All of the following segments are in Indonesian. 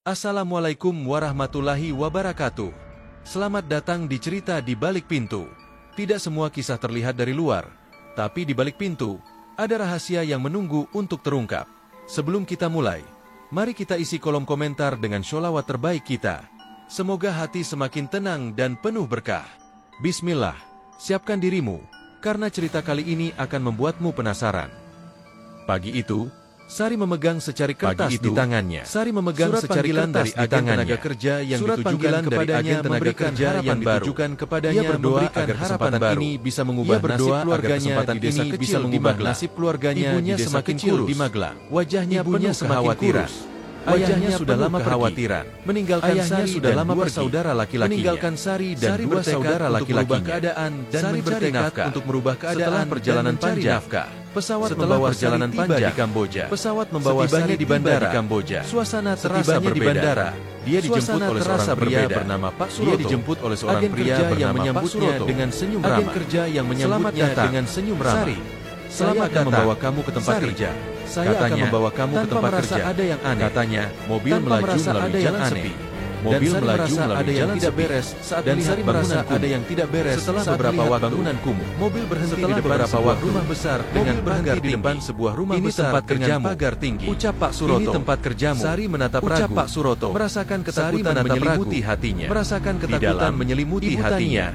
Assalamualaikum warahmatullahi wabarakatuh. Selamat datang di cerita di balik pintu. Tidak semua kisah terlihat dari luar, tapi di balik pintu ada rahasia yang menunggu untuk terungkap. Sebelum kita mulai, mari kita isi kolom komentar dengan sholawat terbaik kita. Semoga hati semakin tenang dan penuh berkah. Bismillah, siapkan dirimu, karena cerita kali ini akan membuatmu penasaran. Pagi itu, Sari memegang secari kertas di tangannya. Sari memegang secari kertas dari agen tenaga kerja yang ditujukan kepadanya, memberikan harapan baru. Ia berdoa agar kesempatan ini bisa mengubah nasib keluarganya di desa kecil di Magelang. Ibunya semakin kurus di Magelang. Wajahnya penuh kekhawatiran. Ayahnya sudah lama kekhawatiran. Meninggalkan Sari sudah lama bersaudara laki-lakinya. Meninggalkan Sari dan dua saudara laki-lakinya. Sari bertekad untuk merubah keadaan perjalanan panjang. Pesawat membawa perjalanan panjang di Kamboja. Pesawat membawa Sari di bandara di Kamboja. Suasana terasa berbeda. Di bandara, dia dijemput oleh seorang pria bernama Pak Suroto. Dia dijemput oleh seorang pria yang menyambutnya dengan senyum ramah. Agen kerja yang menyambutnya dengan senyum ramah. Sari, saya akan membawa kamu ke tempat kerja. Saya akan membawa kamu ke tempat kerja. Ada yang aneh. Katanya, mobil melaju melalui jalan sepi. Mobil melaju melalui jalan tidak beres dan Sari merasa ada yang tidak beres setelah beberapa waktu bangunan kumuh. Mobil berhenti di depan beberapa rumah besar dengan pagar di depan sebuah rumah besar dengan pagar tinggi. Ucap Pak Suroto, ini tempat kerjamu. Sari menatap ragu. Ucap Pak Suroto, merasakan ketakutan menyelimuti hatinya. Merasakan ketakutan menyelimuti hatinya.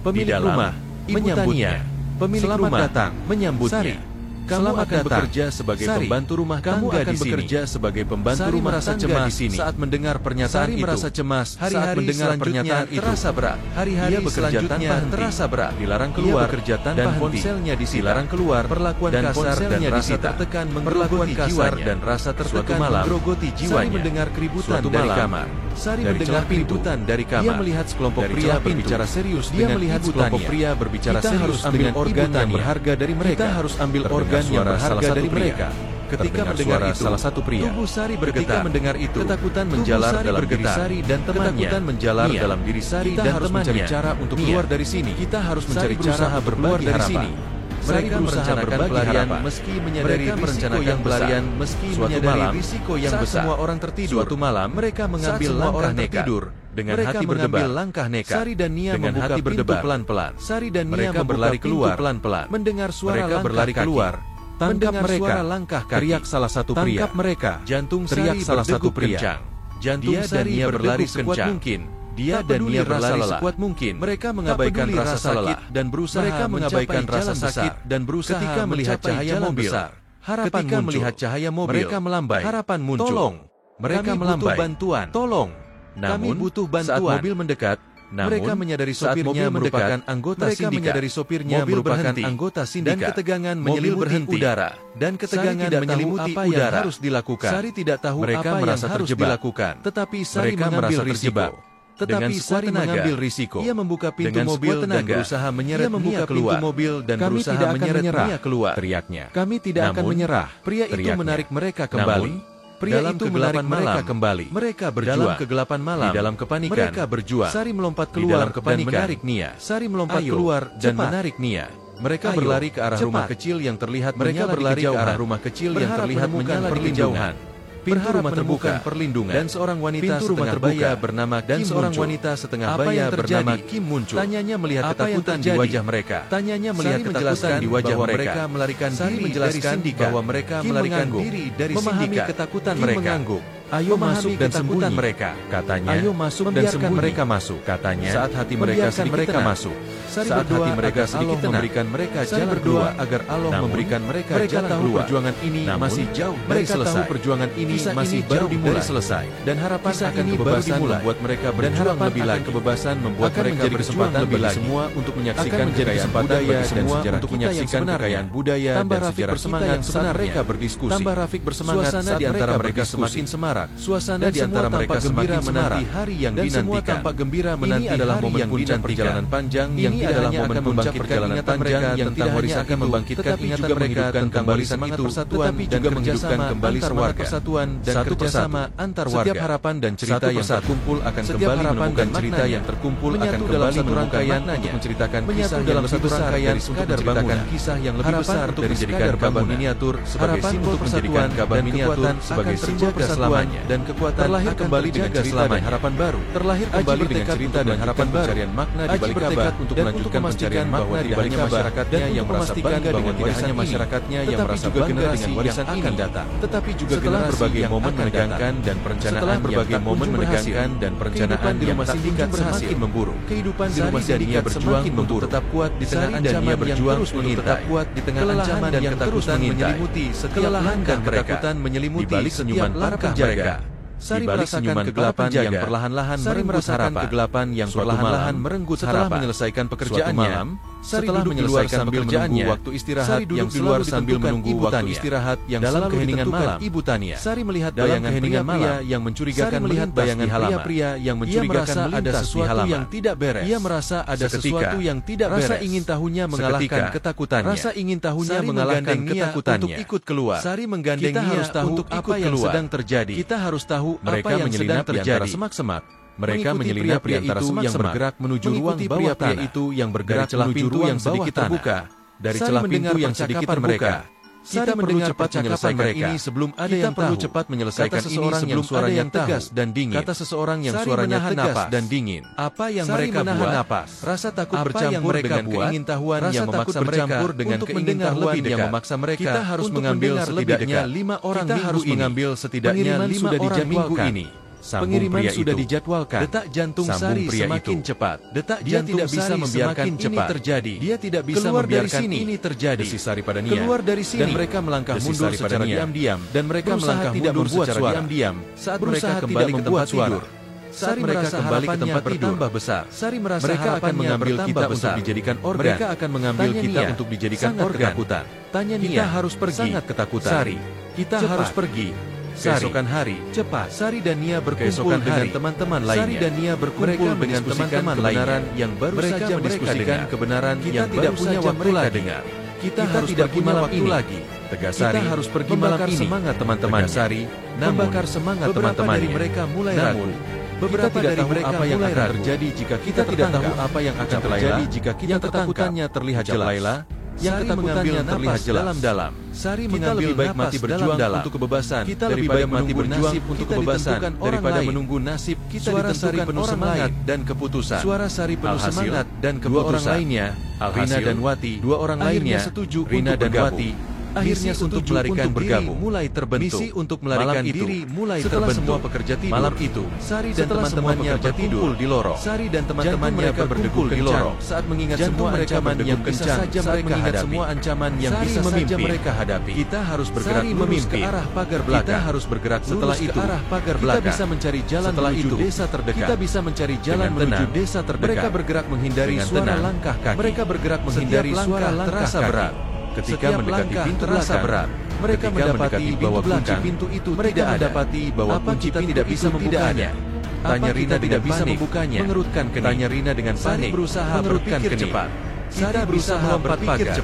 Pemilik rumah menyambutnya. Pemilik rumah datang menyambutnya. Kamu akan bekerja sebagai pembantu rumah tangga di sini. Kamu akan bekerja sebagai pembantu rumah tangga di sini. Saat mendengar pernyataan itu, Sari merasa cemas. Hari-hari mendengar pernyataan itu terasa berat. Hari-hari selanjutnya terasa berat. Dilarang keluar dan ponselnya disita. Dilarang keluar, perlakuan kasar dan rasa tertekan menggerogoti jiwanya. Dan rasa tertekan menggerogoti jiwanya. Sari mendengar keributan dari kamar. Sari mendengar keributan dari kamar. Dia melihat sekelompok pria berbicara serius. Dia melihat sekelompok pria berbicara serius dengan organ yang berharga dari mereka. Kita harus ambil organ yang berharga dari mereka. Ketika mendengar itu, salah satu pria, tubuh Sari bergetar. Ketika mendengar itu, ketakutan menjalar dalam diri Sari dan temannya. Ketakutan menjalar dalam diri Sari dan temannya. Kita harus mencari cara untuk keluar dari sini. Kita harus mencari cara berkeluar dari sini. Mereka merencanakan pelarian meski menyadari risiko yang besar. Meski menyadari risiko yang besar. Semua orang tertidur. Suatu malam, mereka mengambil langkah nekat. Dengan hati berdebar, langkah nekat. Sari dan Nia dengan hati berdebar pelan-pelan. Sari dan Nia berlari keluar pelan-pelan. Mendengar suara mereka berlari keluar. Tangkap mereka, langkah kaki. Teriak salah satu pria. Tangkap mereka. Jantung teriak salah satu pria. Jantung Sari berlari sekuat mungkin. Dia dan Nia berlari sekuat mungkin. Mereka mengabaikan rasa sakit dan berusaha mereka mengabaikan rasa sakit dan berusaha ketika melihat cahaya mobil. Harapan ketika melihat cahaya mobil, mereka melambai. Harapan muncul. Tolong. Mereka melambai. Bantuan. Tolong. Namun, kami butuh bantuan. Saat mobil mendekat, mereka menyadari sopirnya merupakan anggota sindikat. Mereka menyadari sopirnya merupakan anggota sindikat. Dan ketegangan menyelimuti udara. Dan ketegangan menyelimuti apa yang harus dilakukan. Sari tidak tahu apa yang harus dilakukan. Tetapi Sari mengambil terjebak. Tetapi Sari mengambil risiko. Ia membuka pintu mobil dan berusaha menyeret Nia keluar. Kami tidak akan menyerah. Teriaknya. Kami tidak akan menyerah. Pria itu menarik mereka kembali. Pria itu menarik mereka kembali. Mereka berjuang. Dalam kegelapan malam, di dalam kepanikan, mereka berjuang. Sari melompat keluar dan menarik Nia. Sari melompat keluar dan menarik Nia. Mereka berlari ke arah rumah kecil yang terlihat menyala di kejauhan. Pintu rumah terbuka, perlindungan, dan seorang wanita setengah baya bernama Kim bernama Kim muncul. Tanyanya melihat ketakutan di wajah mereka. Tanyanya melihat ketakutan di wajah mereka. Melarikan diri dari sindikat. Bahwa mereka melarikan diri dari sindikat. Ketakutan mereka. Ayo masuk dan sembunyi mereka, katanya. Ayo masuk dan sembunyi mereka masuk, katanya. Saat hati mereka sedikit masuk. Saat hati mereka sedikit memberikan mereka jalan berdoa agar Allah memberikan mereka jalan keluar. Perjuangan ini masih jauh dari selesai. Perjuangan ini masih baru dimulai selesai. Dan harapan akan kebebasan membuat mereka berjuang lebih lagi. Kebebasan membuat mereka berjuang lebih lagi. Semua untuk menyaksikan kekayaan budaya dan sejarah untuk menyaksikan kekayaan budaya dan sejarah kita yang sebenarnya. Mereka berdiskusi. Tambah Rafiq bersemangat saat di antara mereka semakin semarak. Suasana di antara mereka semakin menanti hari yang dinantikan. Ini adalah momen puncak perjalanan panjang yang tidak hanya akan membangkitkan ingatan mereka yang tidak hanya akan membangkitkan ingatan mereka tentang barisan itu, tetapi juga menghidupkan kembali semangat persatuan dan kerjasama antar warga. Setiap harapan dan cerita yang terkumpul akan kembali menemukan cerita yang terkumpul akan kembali menemukan maknanya, menceritakan kisah dalam satu rangkaian untuk menceritakan kisah yang lebih besar untuk menjadikan kabar miniatur sebagai simbol persatuan, kabar miniatur sebagai simbol keselamatan selamanya, dan kekuatan terlahir kembali dengan cerita dan harapan baru. Terlahir kembali dengan cerita dan harapan baru. Pencarian makna di balik kabar untuk melanjutkan pencarian pencarian makna di balik masyarakatnya yang merasa bangga bahwa tidak hanya masyarakatnya yang merasa bangga dengan warisan akan datang, tetapi juga setelah berbagai momen menegangkan dan perencanaan berbagai momen menegangkan dan perencanaan yang tak kunjung berhasil memburuk. Kehidupan di rumah Sindikat berjuang untuk tetap kuat di tengah ancaman yang terus mengintai. Kuat di tengah ancaman dan ketakutan menyelimuti setiap langkah mereka. Menyelimuti balik senyuman para penjaga. Sari merasakan kegelapan yang perlahan-lahan merenggut harapan. Kegelapan yang perlahan-lahan merenggut harapan. Setelah menyelesaikan pekerjaannya, Sari duduk di luar sambil menunggu waktu istirahat yang selalu sambil menunggu waktu istirahat yang dalam keheningan malam. Ibu Tania. Sari melihat bayangan pria yang mencurigakan, melihat bayangan pria yang mencurigakan ada sesuatu yang tidak beres. Ia merasa ada sesuatu yang tidak beres. Rasa ingin tahunya mengalahkan ketakutannya. Rasa ingin tahunya mengalahkan ketakutannya untuk ikut keluar. Sari menggandeng Nia untuk apa yang sedang terjadi. Kita harus tahu mereka menyelinap di antara semak-semak. Mereka menyelinap di antara semak yang bergerak menuju ruang bawah tanah. Itu yang bergerak celah pintu yang sedikit terbuka. Dari celah pintu yang sedikit terbuka. Kita mendengar cepat menyelesaikan mereka. Ini sebelum ada yang perlu cepat menyelesaikan ini sebelum suaranya tegas dan dingin. Kata seseorang yang suaranya tegas dan dingin. Apa yang mereka buat? Rasa takut bercampur dengan keingintahuan yang memaksa mereka untuk mendengar lebih dekat. Yang memaksa mereka kita harus mengambil setidaknya 5 orang minggu ini. Pengiriman sudah dijadwalkan. Detak jantung Sari semakin cepat. Detak jantung Sari semakin cepat. Terjadi. Dia tidak bisa membiarkan ini terjadi. Sari pada Nia. Keluar dari sini. Dan mereka melangkah mundur secara diam-diam. Dan mereka melangkah mundur secara diam-diam. Saat mereka kembali ke tempat tidur. Sari merasa kembali ke tempat bertambah besar. Sari merasa mereka akan mengambil kita untuk dijadikan organ. Mereka akan mengambil kita untuk dijadikan organ. Tanya Nia. Kita harus pergi. Sangat ketakutan. Sari. Kita harus pergi. Keesokan hari, cepat. Sari dan Nia berkumpul dengan teman-teman lainnya. Sari dan Nia berkumpul dengan teman-teman lainnya yang baru saja mendiskusikan kebenaran yang tidak punya waktu lagi. Kita harus pergi malam ini lagi. Tegas Sari. Kita harus pergi malam ini. Semangat teman-teman Sari. Membakar semangat teman-teman dari mereka mulai ragu. Beberapa dari mereka apa yang akan terjadi jika kita tidak tahu apa yang akan terjadi jika kita ketakutannya terlihat jelas. Yang ketakutannya terlihat dalam-dalam. Sari mengambil baik mati berjuang untuk kebebasan. Kita lebih baik mati berjuang untuk kebebasan daripada menunggu nasib kita ditentukan penuh semangat dan keputusan. Suara Sari penuh semangat dan keputusan. Dua orang lainnya, Rina dan Wati, dua orang lainnya setuju Rina dan Wati. Akhirnya untuk melarikan diri mulai terbentuk. Misi untuk melarikan diri mulai setelah terbentuk. Semua pekerja tidur. Malam itu, Sari dan teman-temannya berkumpul di lorong. Sari dan teman-temannya berkumpul di lorong. Saat mengingat semua ancaman yang bisa saja mereka hadapi. Semua ancaman yang bisa saja mereka hadapi. Kita harus bergerak lurus ke arah pagar belakang. Kita harus bergerak setelah itu ke arah pagar belakang. Kita bisa mencari jalan menuju desa terdekat. Kita bisa mencari jalan menuju desa terdekat. Mereka bergerak menghindari suara langkah kaki. Mereka bergerak menghindari suara terasa berat. Ketika mendekati pintu terasa berat, mereka mendapati bahwa kunci pintu itu tidak ada. Bahwa kunci pintu tidak bisa membukanya. Tanya Rina tidak bisa membukanya. Mengerutkan kening. Tanya Rina dengan panik berusaha berpikir cepat. Kita berusaha melompat pagar.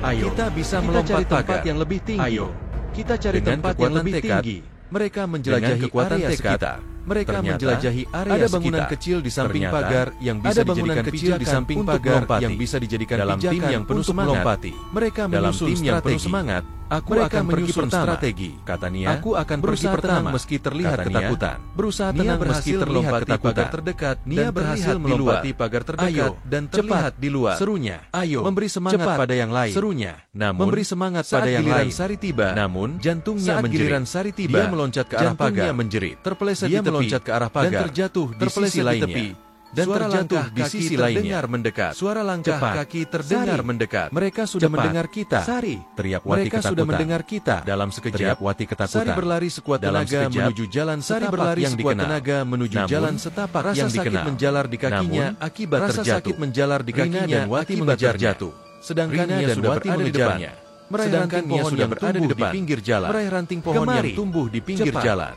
Ayo, kita bisa melompat tempat yang lebih tinggi. Ayo, kita cari tempat yang lebih tinggi. Mereka menjelajahi area sekitar. Mereka menjelajahi area bangunan kecil di samping pagar yang bisa dijadikan kecil di samping pagar yang bisa dijadikan dalam tim yang penuh semangat. Mereka menyusun tim yang penuh semangat. Aku akan pergi strategi, kata Nia. Aku akan pergi pertama meski terlihat ketakutan. Berusaha tenang meski terlihat ketakutan. Terdekat, Nia berhasil melompati pagar terdekat dan terlihat di luar. Serunya, ayo, memberi semangat pada yang lain. Serunya, namun memberi semangat pada yang lain. Sari tiba, namun jantungnya menjerit. Giliran Sari tiba, dia meloncat ke arah pagar. Menjerit, terpeleset di tepi, meloncat ke arah pagar dan terjatuh di sisi lainnya. Dan suara terjatuh di sisi lainnya mendekat. Suara langkah kaki terdengar mendekat. Mereka sudah mendengar kita. Sari, teriak Wati ketakutan. Mereka sudah mendengar kita. Dalam sekejap Wati ketakutan. Sari berlari sekuat tenaga menuju jalan setapak yang dikenal. Jalan setapak yang sakit menjalar di kakinya akibat terjatuh. Rasa sakit menjalar di kakinya dan Wati mengejar jatuh. Sedangkan Nia sudah berada di depannya. Sedangkan Nia sudah berada di depan. Pinggir jalan. Meraih ranting pohon yang tumbuh di pinggir jalan.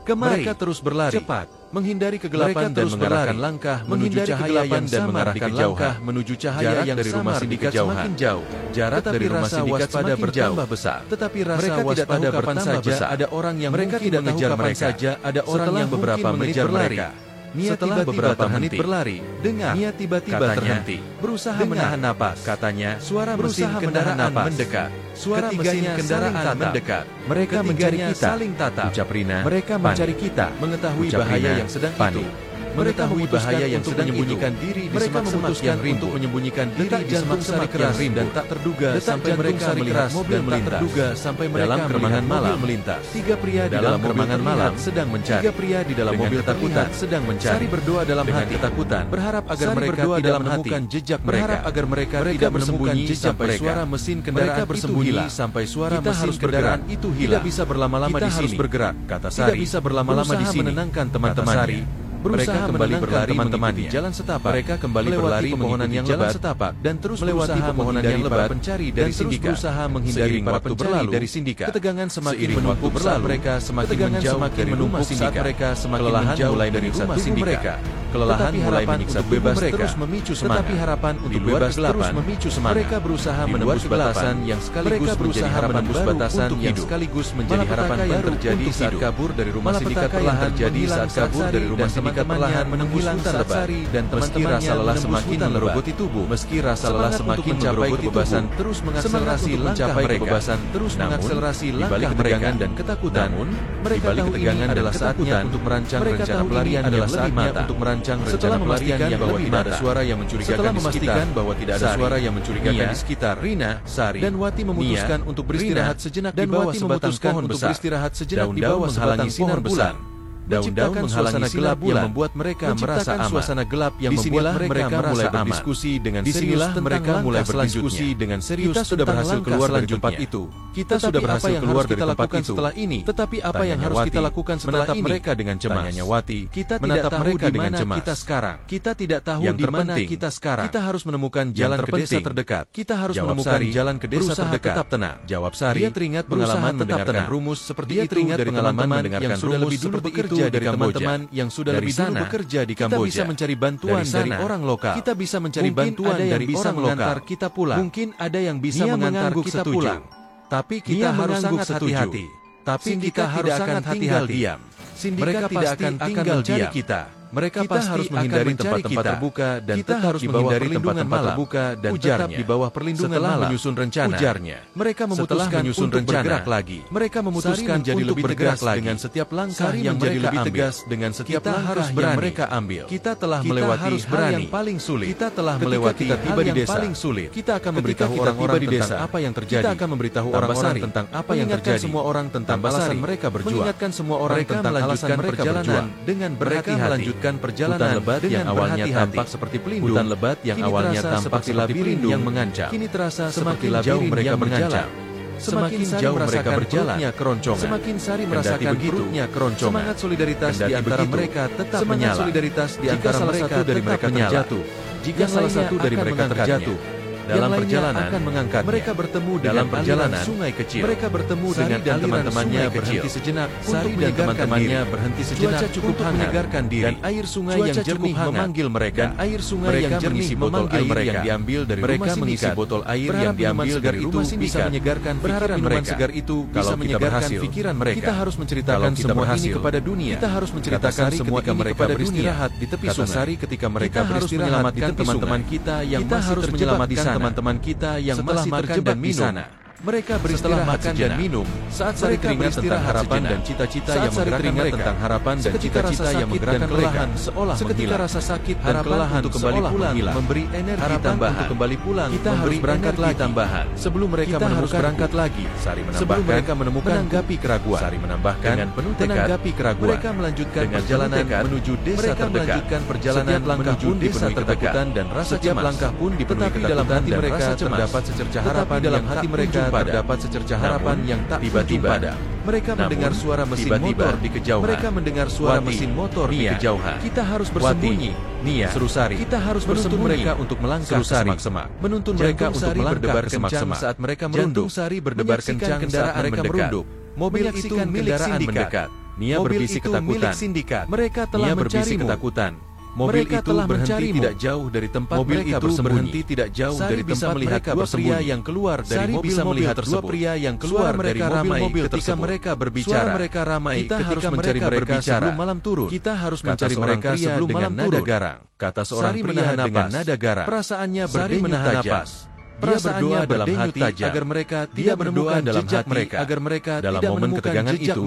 Mereka terus berlari, cepat, menghindari kegelapan dan mengarahkan langkah menuju cahaya yang dan mengarahkan langkah menuju cahaya yang dari rumah Sindikat semakin jauh. Jarak dari rumah Sindikat pada bertambah besar. Tetapi rasa waspada bertambah besar. Ada orang yang mereka tidak mengejar mereka. Ada orang yang beberapa mengejar mereka. Nia setelah beberapa menit berlari, dengar Nia tiba-tiba terhenti, berusaha menahan napas. Katanya, suara mesin kendaraan mendekat. Suara mesin kendaraan mendekat. Mereka mencari kita. Saling tatap. Ucap Rina. Mereka mencari kita. Mengetahui bahaya yang sedang itu. Mengetahui bahaya yang sedang menyembunyikan diri di semak-semak yang rindu, menyembunyikan diri di semak-semak yang rindu dan tak terduga sampai mereka melihat mobil melintas. Terduga sampai mereka dalam keremangan malam melintas. Tiga pria di dalam keremangan malam sedang mencari. Tiga pria di dalam mobil ketakutan sedang mencari. Sari berdoa dalam hati ketakutan, berharap agar mereka tidak menemukan jejak mereka. Berharap agar mereka tidak menemukan jejak mereka. Suara mesin kendaraan bersembunyi sampai suara mesin kendaraan itu hilang. Tidak bisa berlama-lama di sini. Harus bergerak, kata Sari. Tidak bisa berlama-lama di sini. Menenangkan teman-temannya. Mereka kembali berlari teman-teman di jalan setapak. Mereka kembali berlari pepohonan yang lebat setapak dan terus melewati pepohonan yang lebat pencari dari Sindika. Berusaha menghindari para pencari dari Sindika. Ketegangan semakin menumpuk berlalu. Mereka semakin menjauh dari rumah Sindika. Mereka semakin menjauh mulai dari rumah Sindika. Kelelahan mulai menyiksa bebas terus memicu semangat. Tetapi harapan untuk bebas terus memicu semangat. Mereka berusaha menembus batasan yang sekaligus menjadi harapan baru untuk yang sekaligus menjadi harapan baru terjadi saat kabur dari rumah Sindika. Perlahan terjadi saat kabur dari rumah Sindika. Perlahan menembus hutan lebat dan meski rasa lelah semakin merogoti tubuh, meski rasa lelah semakin mencapai kebebasan terus mengakselerasi langkah mereka. Terus mengakselerasi langkah mereka dan ketakutan. Mereka tahu ketegangan adalah saatnya untuk merancang rencana pelarian adalah saatnya untuk merancang rencana pelarian yang bahwa tidak ada suara yang mencurigakan di sekitar, bahwa tidak ada suara yang mencurigakan di sekitar. Rina, Sari, dan Wati memutuskan untuk beristirahat sejenak di bawah sebatang pohon besar. Daun-daun menghalangi sinar bulan. Daun-daun menghalangi gelap yang membuat mereka merasa aman. Suasana gelap yang membuat mereka mulai berdiskusi dengan serius. Mereka mulai berdiskusi dengan serius. Kita sudah berhasil keluar dari tempat itu. Kita sudah berhasil keluar dari tempat itu setelah ini. Tetapi apa yang harus kita lakukan setelah ini? Mereka dengan cemas. Tanyanya Wati. Kita menatap mereka dengan cemas. Kita sekarang. Kita tidak tahu di mana kita sekarang. Kita harus menemukan jalan ke desa terdekat. Kita harus menemukan jalan ke desa terdekat. Tetap tenang. Jawab Sari. Dia teringat pengalaman mendengarkan rumus seperti itu dari pengalaman yang sudah lebih dulu bekerja dari teman-teman yang sudah lebih dulu bekerja di Kamboja. Kita bisa mencari bantuan dari orang lokal. Kita bisa mencari bantuan dari orang lokal. Kita pulang. Mungkin ada yang bisa mengantar kita pulang. Tapi kita harus sangat hati-hati. Tapi kita harus sangat hati-hati. Mereka tidak akan tinggal diam. Mereka pasti menghindari tempat-tempat terbuka dan tetap harus menghindari tempat-tempat terbuka dan tetap di bawah perlindungan malam. Menyusun rencana, ujarnya. Mereka memutuskan untuk bergerak lagi. Mereka memutuskan menjadi lebih tegas dengan setiap langkah yang menjadi lebih tegas dengan setiap langkah yang mereka ambil. Kita telah melewati hal yang paling sulit. Kita telah melewati hal yang paling sulit. Kita akan memberitahu orang-orang tentang apa yang terjadi. Kita akan memberitahu orang-orang tentang apa yang terjadi. Semua orang tentang alasan mereka berjuang. Mengingatkan semua orang tentang alasan mereka berjuang dengan berhati-hati. Perjalanan lebat yang awalnya tampak seperti pelindung, hutan lebat yang awalnya tampak seperti pelindung yang mengancam, kini terasa seperti labirin mereka mengancam. Semakin jauh mereka berjalan, semakin Sari merasakan perutnya keroncongan. Semangat solidaritas di antara mereka tetap menyala. Solidaritas di antara mereka dari mereka terjatuh. Jika salah satu dari mereka terjatuh, dalam perjalanan mereka bertemu dalam perjalanan sungai kecil. Mereka bertemu dengan teman-temannya berhenti sejenak. Sari dan teman-temannya berhenti sejenak cukup menyegarkan diri. Dan air sungai yang jernih memanggil mereka. Dan air sungai yang jernih memanggil mereka. Yang diambil dari rumah mengisi botol air yang diambil dari rumah bisa menyegarkan pikiran mereka. Segar itu bisa menyegarkan pikiran mereka. Kita harus menceritakan semua ini kepada dunia. Kita harus menceritakan semua ini kepada beristirahat di tepi sungai. Ketika mereka beristirahat di tepi teman-teman kita yang masih terjebak di sana. Teman-teman kita yang masih terjebak di sana. Mereka beristirahat makan dan minum. Saat Sari teringat tentang harapan dan cita-cita yang menggerakkan mereka. Tentang harapan dan cita-cita yang menggerakkan kelelahan seolah seketika rasa sakit dan kelelahan untuk kembali pulang memberi energi tambahan. Untuk kembali pulang kita harus berangkat lagi tambahan. Sebelum mereka harus berangkat lagi. Sari menambahkan. Sebelum mereka menemukan menanggapi keraguan. Sari menambahkan dengan penuh tekad menanggapi keraguan. Mereka melanjutkan perjalanan menuju desa terdekat. Mereka melanjutkan perjalanan menuju desa terdekat dan rasa cemas. Setiap langkah pun dipenuhi ketakutan dan rasa cemas. Terdapat secercah harapan dalam hati mereka. Terdapat secercah harapan yang tak tiba-tiba ada. Mereka mendengar suara mesin motor di kejauhan. Mereka mendengar suara mesin motor di kejauhan. Kita harus bersembunyi. Nia, seru Sari. Kita harus menuntun mereka untuk melangkah ke semak-semak. Menuntun mereka untuk melangkah ke semak-semak. Saat mereka merunduk, Sari berdebar kencang saat mereka merunduk. Mobil itu milik sindikat. Nia berbisik ketakutan. Mereka telah mencari ketakutan. Mobil itu berhenti tidak jauh dari tempat mereka bersembunyi. Berhenti tidak jauh dari tempat melihat dua pria yang keluar dari mobil tersebut. Dua pria yang keluar dari mobil ketika mereka berbicara. Suara mereka ramai ketika mencari mereka sebelum malam turun. Kita harus mencari mereka sebelum malam turun. Kata seorang pria dengan nada garang. Perasaannya berdenyut tajam. Dia berdoa dalam hati agar mereka tidak menemukan jejak mereka, agar mereka dalam momen ketegangan itu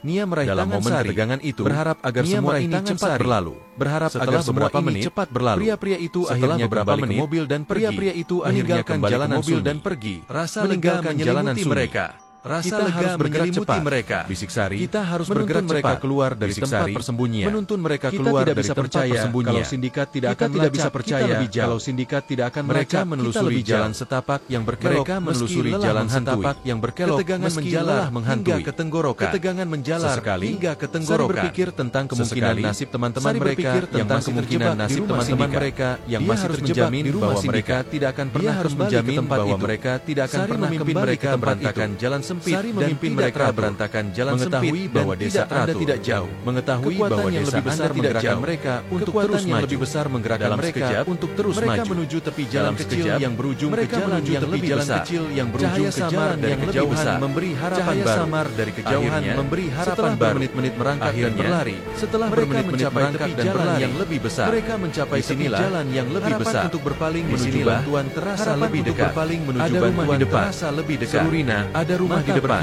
Nia meraih tangan Sari, berharap agar semua ini cepat berlalu. Berharap agar beberapa menit cepat berlalu. Pria-pria itu akhirnya berbalik ke mobil dan pergi. Pria-pria itu akhirnya kembali ke mobil dan pergi. Rasa lega menyelimuti mereka. Rasa lega bergerak cepat. Mereka. Bisik Sari. Kita harus bergerak mereka keluar dari tempat persembunyian. Menuntun mereka keluar dari tempat persembunyian. Kalau sindikat tidak bisa percaya kalau sindikat tidak akan mereka menelusuri jalan setapak yang berkelok. Mereka menelusuri jalan setapak yang berkelok. Ketegangan menjalar hingga ke tenggorokan. Ketegangan menjalar hingga ke tenggorokan. Sari berpikir tentang kemungkinan nasib teman-teman mereka yang masih terjebak di rumah sindikat. Yang masih menjamin bahwa mereka tidak akan pernah menjamin bahwa mereka tidak akan pernah memimpin mereka berantakan jalan sempit dan memimpin mereka berantakan jalan sempit bahwa desa Anda tidak jauh. Mengetahui bahwa desa Anda tidak jauh mereka untuk terus maju. Lebih besar menggerakkan mereka untuk terus maju. Mereka menuju tepi jalan kecil yang berujung ke jalan yang lebih besar. Cahaya samar dari kejauhan memberi harapan baru. Dari kejauhan memberi harapan baru. Bermenit-menit merangkak dan berlari. Setelah bermenit-menit merangkak dan berlari yang lebih besar. Mereka mencapai tepi jalan yang lebih besar. Untuk berpaling menuju bantuan terasa lebih dekat. Ada rumah di depan terasa lebih dekat. Serurina, ada rumah di depan.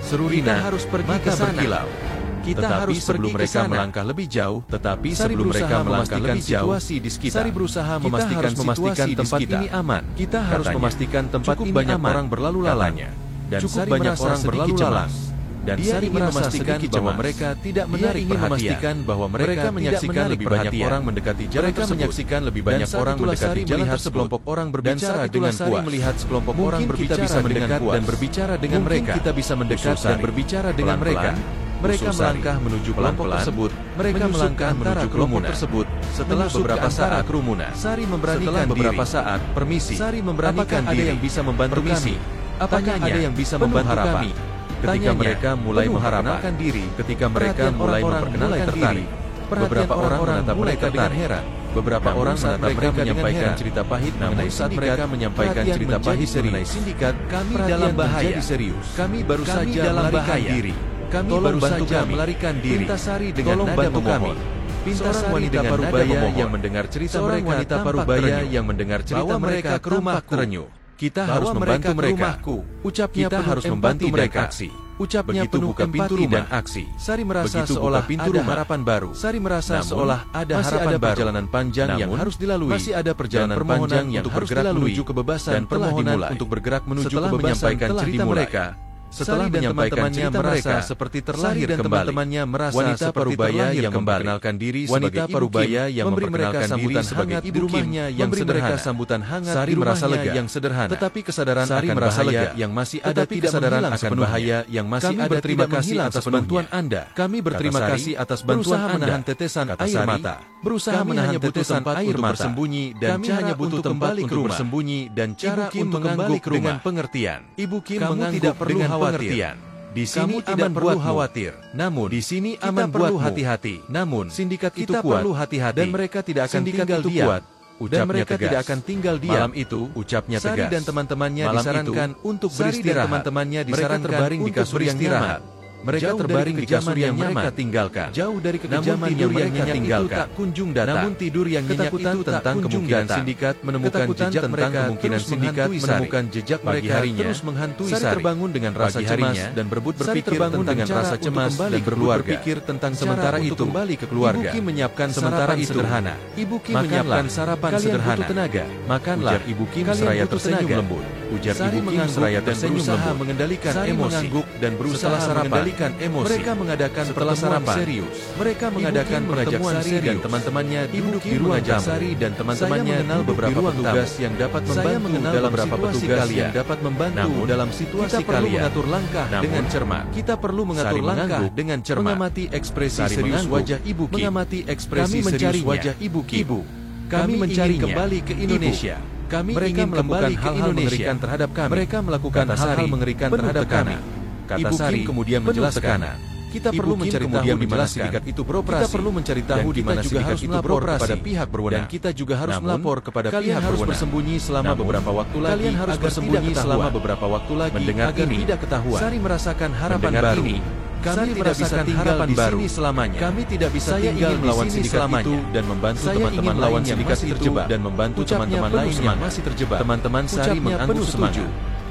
Serurina harus pergi ke sana. Kita harus sebelum mereka melangkah lebih jauh, tetapi sebelum mereka melangkah lebih jauh, Sari berusaha memastikan tempat ini aman. Kita harus memastikan tempat ini banyak orang berlalu lalanya, dan cukup banyak orang berlalu lalang. Dan Sari memastikan bahwa mereka tidak menarik perhatian, bahwa mereka menyaksikan lebih banyak orang mendekati jalan tersebut. Menyaksikan lebih banyak orang mendekati jalan tersebut. Sekelompok orang berbicara dengan puas. Melihat sekelompok orang berbicara dengan puas dan berbicara dengan mereka. Kita bisa mendekat dan berbicara dengan mereka. Mereka melangkah menuju kelompok tersebut. Mereka melangkah menuju kelompok tersebut. Setelah beberapa saat kerumunan, Sari memberanikan diri. Permisi. Sari memberanikan diri. Apakah ada yang bisa membantu kami? Apakah ada yang bisa membantu kami? Ketika mereka mulai memperkenalkan diri, ketika mereka mulai memperkenalkan diri, beberapa orang menatap mereka dengan heran. Beberapa orang saat mereka menyampaikan cerita pahit, namun saat mereka menyampaikan cerita pahit mengenai sindikat, kami dalam bahaya. Serius. Kami baru saja melarikan diri. Kami baru saja melarikan diri. Pinta Sari dengan nada memohon. Pinta Sari dengan Parubaya yang mendengar cerita mereka, wanita Parubaya yang mendengar cerita mereka ke rumah terenyuh. Kita harus membantu mereka. Ucapnya kita harus membantu mereka. Ucapnya penuh buka pintu dan aksi. Sari merasa seolah ada harapan baru. Sari merasa seolah ada harapan baru. Perjalanan panjang yang harus dilalui. Masih ada perjalanan panjang yang harus bergerak menuju kebebasan dan permohonan untuk bergerak menuju kebebasan menyampaikan cerita mereka. Setelah menyampaikan cerita mereka seperti terlahir dan teman-temannya merasa wanita Parubaya yang memperkenalkan diri wanita Parubaya yang memberi mereka sambutan hangat di rumahnya yang sederhana. Sambutan hangat Sari merasa lega yang sederhana. Tetapi kesadaran Sari merasa lega yang masih ada tidak kesadaran akan bahaya yang masih ada. Berterima kasih atas bantuan Anda. Kami berterima kasih atas bantuan Anda. Menahan tetesan air mata. Berusaha menahan tetesan air mata. Bersembunyi dan hanya butuh kembali ke rumah. Bersembunyi dan cara untuk mengangguk dengan pengertian. Ibu Kim mengangguk dengan pengertian. Di sini tidak perlu khawatir. Namun di sini aman perlu hati-hati. Namun sindikat itu kuat perlu hati-hati dan mereka tidak akan tinggal diam. Dan mereka tidak akan tinggal diam. Malam itu ucapnya tegas. Sari dan teman-temannya disarankan untuk beristirahat. Teman-temannya disarankan terbaring di kasur yang nyaman. Mereka terbaring di kasur yang mereka tinggalkan. Jauh dari kekejaman yang mereka tinggalkan. Tak kunjung datang. Namun tidur yang nyenyak itu tentang kemungkinan sindikat menemukan jejak mereka. Kemungkinan sindikat menemukan jejak mereka terus menghantui Sari. Terbangun dengan rasa cemas dan berebut berpikir tentang rasa cemas dan berpikir tentang sementara itu kembali ke keluarga. Ibu Ki menyiapkan sementara itu sederhana. Ibu Ki menyiapkan sarapan sederhana. Tenaga. Makanlah. Ibu Ki seraya tersenyum lembut. Ujar Ibu Ki seraya tersenyum lembut. Mengendalikan emosi dan berusaha sarapan. Emosi. Mereka mengadakan pertemuan serius. Mereka mengadakan pertemuan Sari dan teman-temannya duduk di ruang tamu. Sari dan teman-temannya mengenal beberapa petugas yang dapat membantu dalam beberapa petugas yang dapat membantu dalam situasi kalian. Mengatur langkah dengan cermat. Kita perlu mengatur langkah dengan cermat. Mengamati ekspresi serius wajah Ibu Ki. Mengamati ekspresi serius wajah Ibu Ki. Kami mencari kembali ke Indonesia. Kami ingin kembali ke Indonesia terhadap kami. Mereka melakukan hal-hal mengerikan terhadap kami. Kata Sari kemudian menjelaskan, Kita perlu mencari tahu di mana sindikat itu beroperasi. Kita perlu mencari tahu di mana sindikat itu beroperasi kepada pihak berwenang. Dan kita juga harus melapor kepada pihak berwenang. Kalian harus bersembunyi selama beberapa waktu lagi. Kalian harus bersembunyi selama beberapa waktu lagi. Mendengar ini tidak ketahuan. Sari merasakan harapan baru. Kami tidak bisa tinggal di sini selamanya. Kami tidak bisa tinggal melawan sindikat itu dan membantu teman-teman lawan sindikat itu dan membantu teman-teman lain yang masih terjebak. Teman-teman Sari mengangguk setuju.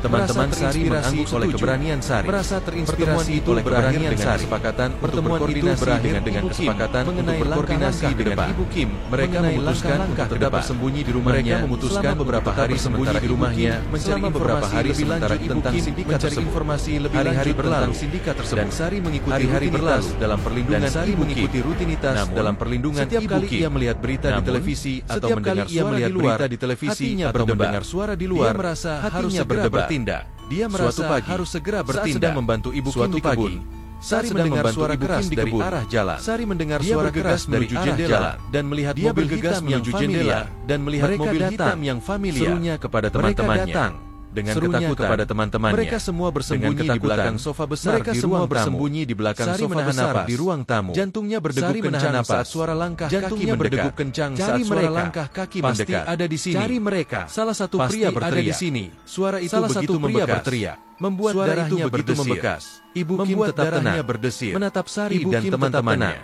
Teman-teman Sari mengangguk oleh keberanian Sari. Merasa terinspirasi oleh keberanian Sari. Pertemuan itu berakhir dengan kesepakatan mengenai koordinasi dengan Ibu Kim. Mereka memutuskan untuk tetap bersembunyi di rumahnya. Mereka memutuskan beberapa hari sembunyi di rumahnya, mencari beberapa hari sementara tentang sindikat tersebut. Informasi lebih hari berlalu sindikat tersebut. Dan Sari mengikuti hari berlalu dalam perlindungan Sari mengikuti rutinitas dalam perlindungan Ibu Kim. Ia melihat berita di televisi atau mendengar suara di luar di televisi atau mendengar suara di luar, dia merasa harusnya berdebat. Dia merasa harus segera bertindak. Saat sedang membantu Ibu Kim di kebun, Sari mendengar suara keras dari arah jalan. Sari mendengar suara keras dari arah jalan dan melihat mobil hitam yang familiar dan melihat mobil hitam yang familiar. Serunya kepada teman-temannya dengan ketakutan kepada teman-temannya. Mereka semua bersembunyi di belakang sofa besar di ruang tamu. Di belakang sofa besar di ruang tamu. Jantungnya berdegup kencang saat suara langkah kaki mendekat. Cari suara langkah kaki mendekat. Ada di sini. Cari mereka. Salah satu pria berteriak. Ada di sini. Suara itu begitu membekas. Membuat darahnya begitu membekas. Ibu Kim tetap tenang. Berdesir. Menatap Sari dan teman-temannya.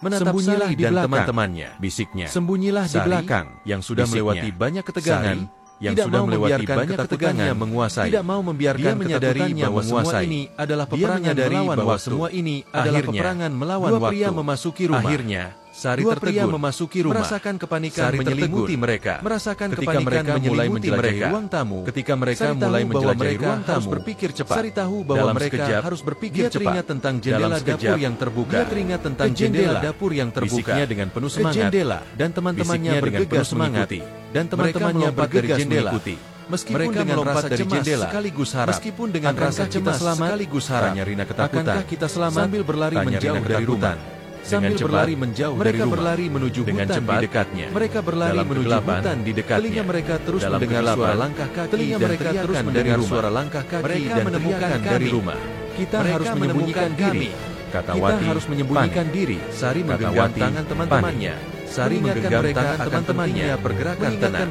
Sembunyilah dan teman-temannya, bisiknya. Sembunyilah di belakang. Yang sudah melewati banyak ketegangan. Yang sudah melewati banyak ketegangan menguasai. Tidak mau membiarkan menyadari bahwa semua ini adalah peperangan melawan waktu. Semua ini adalah peperangan melawan waktu. Dua pria memasuki rumah. Akhirnya Sari tertegun. Memasuki rumah. Merasakan kepanikan menyelimuti mereka. Merasakan kepanikan menyelimuti mereka. Ruang tamu. Ketika mereka mulai menjelajahi ruang tamu, harus berpikir cepat. Sari tahu bahwa mereka harus berpikir cepat. Dia teringat tentang jendela dapur yang terbuka. Dia teringat tentang jendela dapur yang terbuka. Bisiknya dengan penuh semangat. Dan teman-temannya bergegas mengikuti. Dan teman-temannya bergegas mengikuti. Meskipun dengan rasa cemas sekaligus harap. Meskipun dengan rasa cemas sekaligus harap. Rina ketakutan. Akankah kita selamat sambil berlari menjauh dari hutan? Sambil berlari menjauh dari rumah. Mereka berlari menuju hutan di dekatnya. Mereka berlari menuju hutan di dekatnya. Telinga mereka terus mendengar suara langkah kaki. Telinga mereka terus mendengar suara langkah kaki dan teriakan dari rumah. Kita harus menyembunyikan diri. Kata Wati. Kita harus menyembunyikan diri. Sari menggenggam tangan teman-temannya. Sari menggenggam tangan teman-temannya, pergerakan tenang.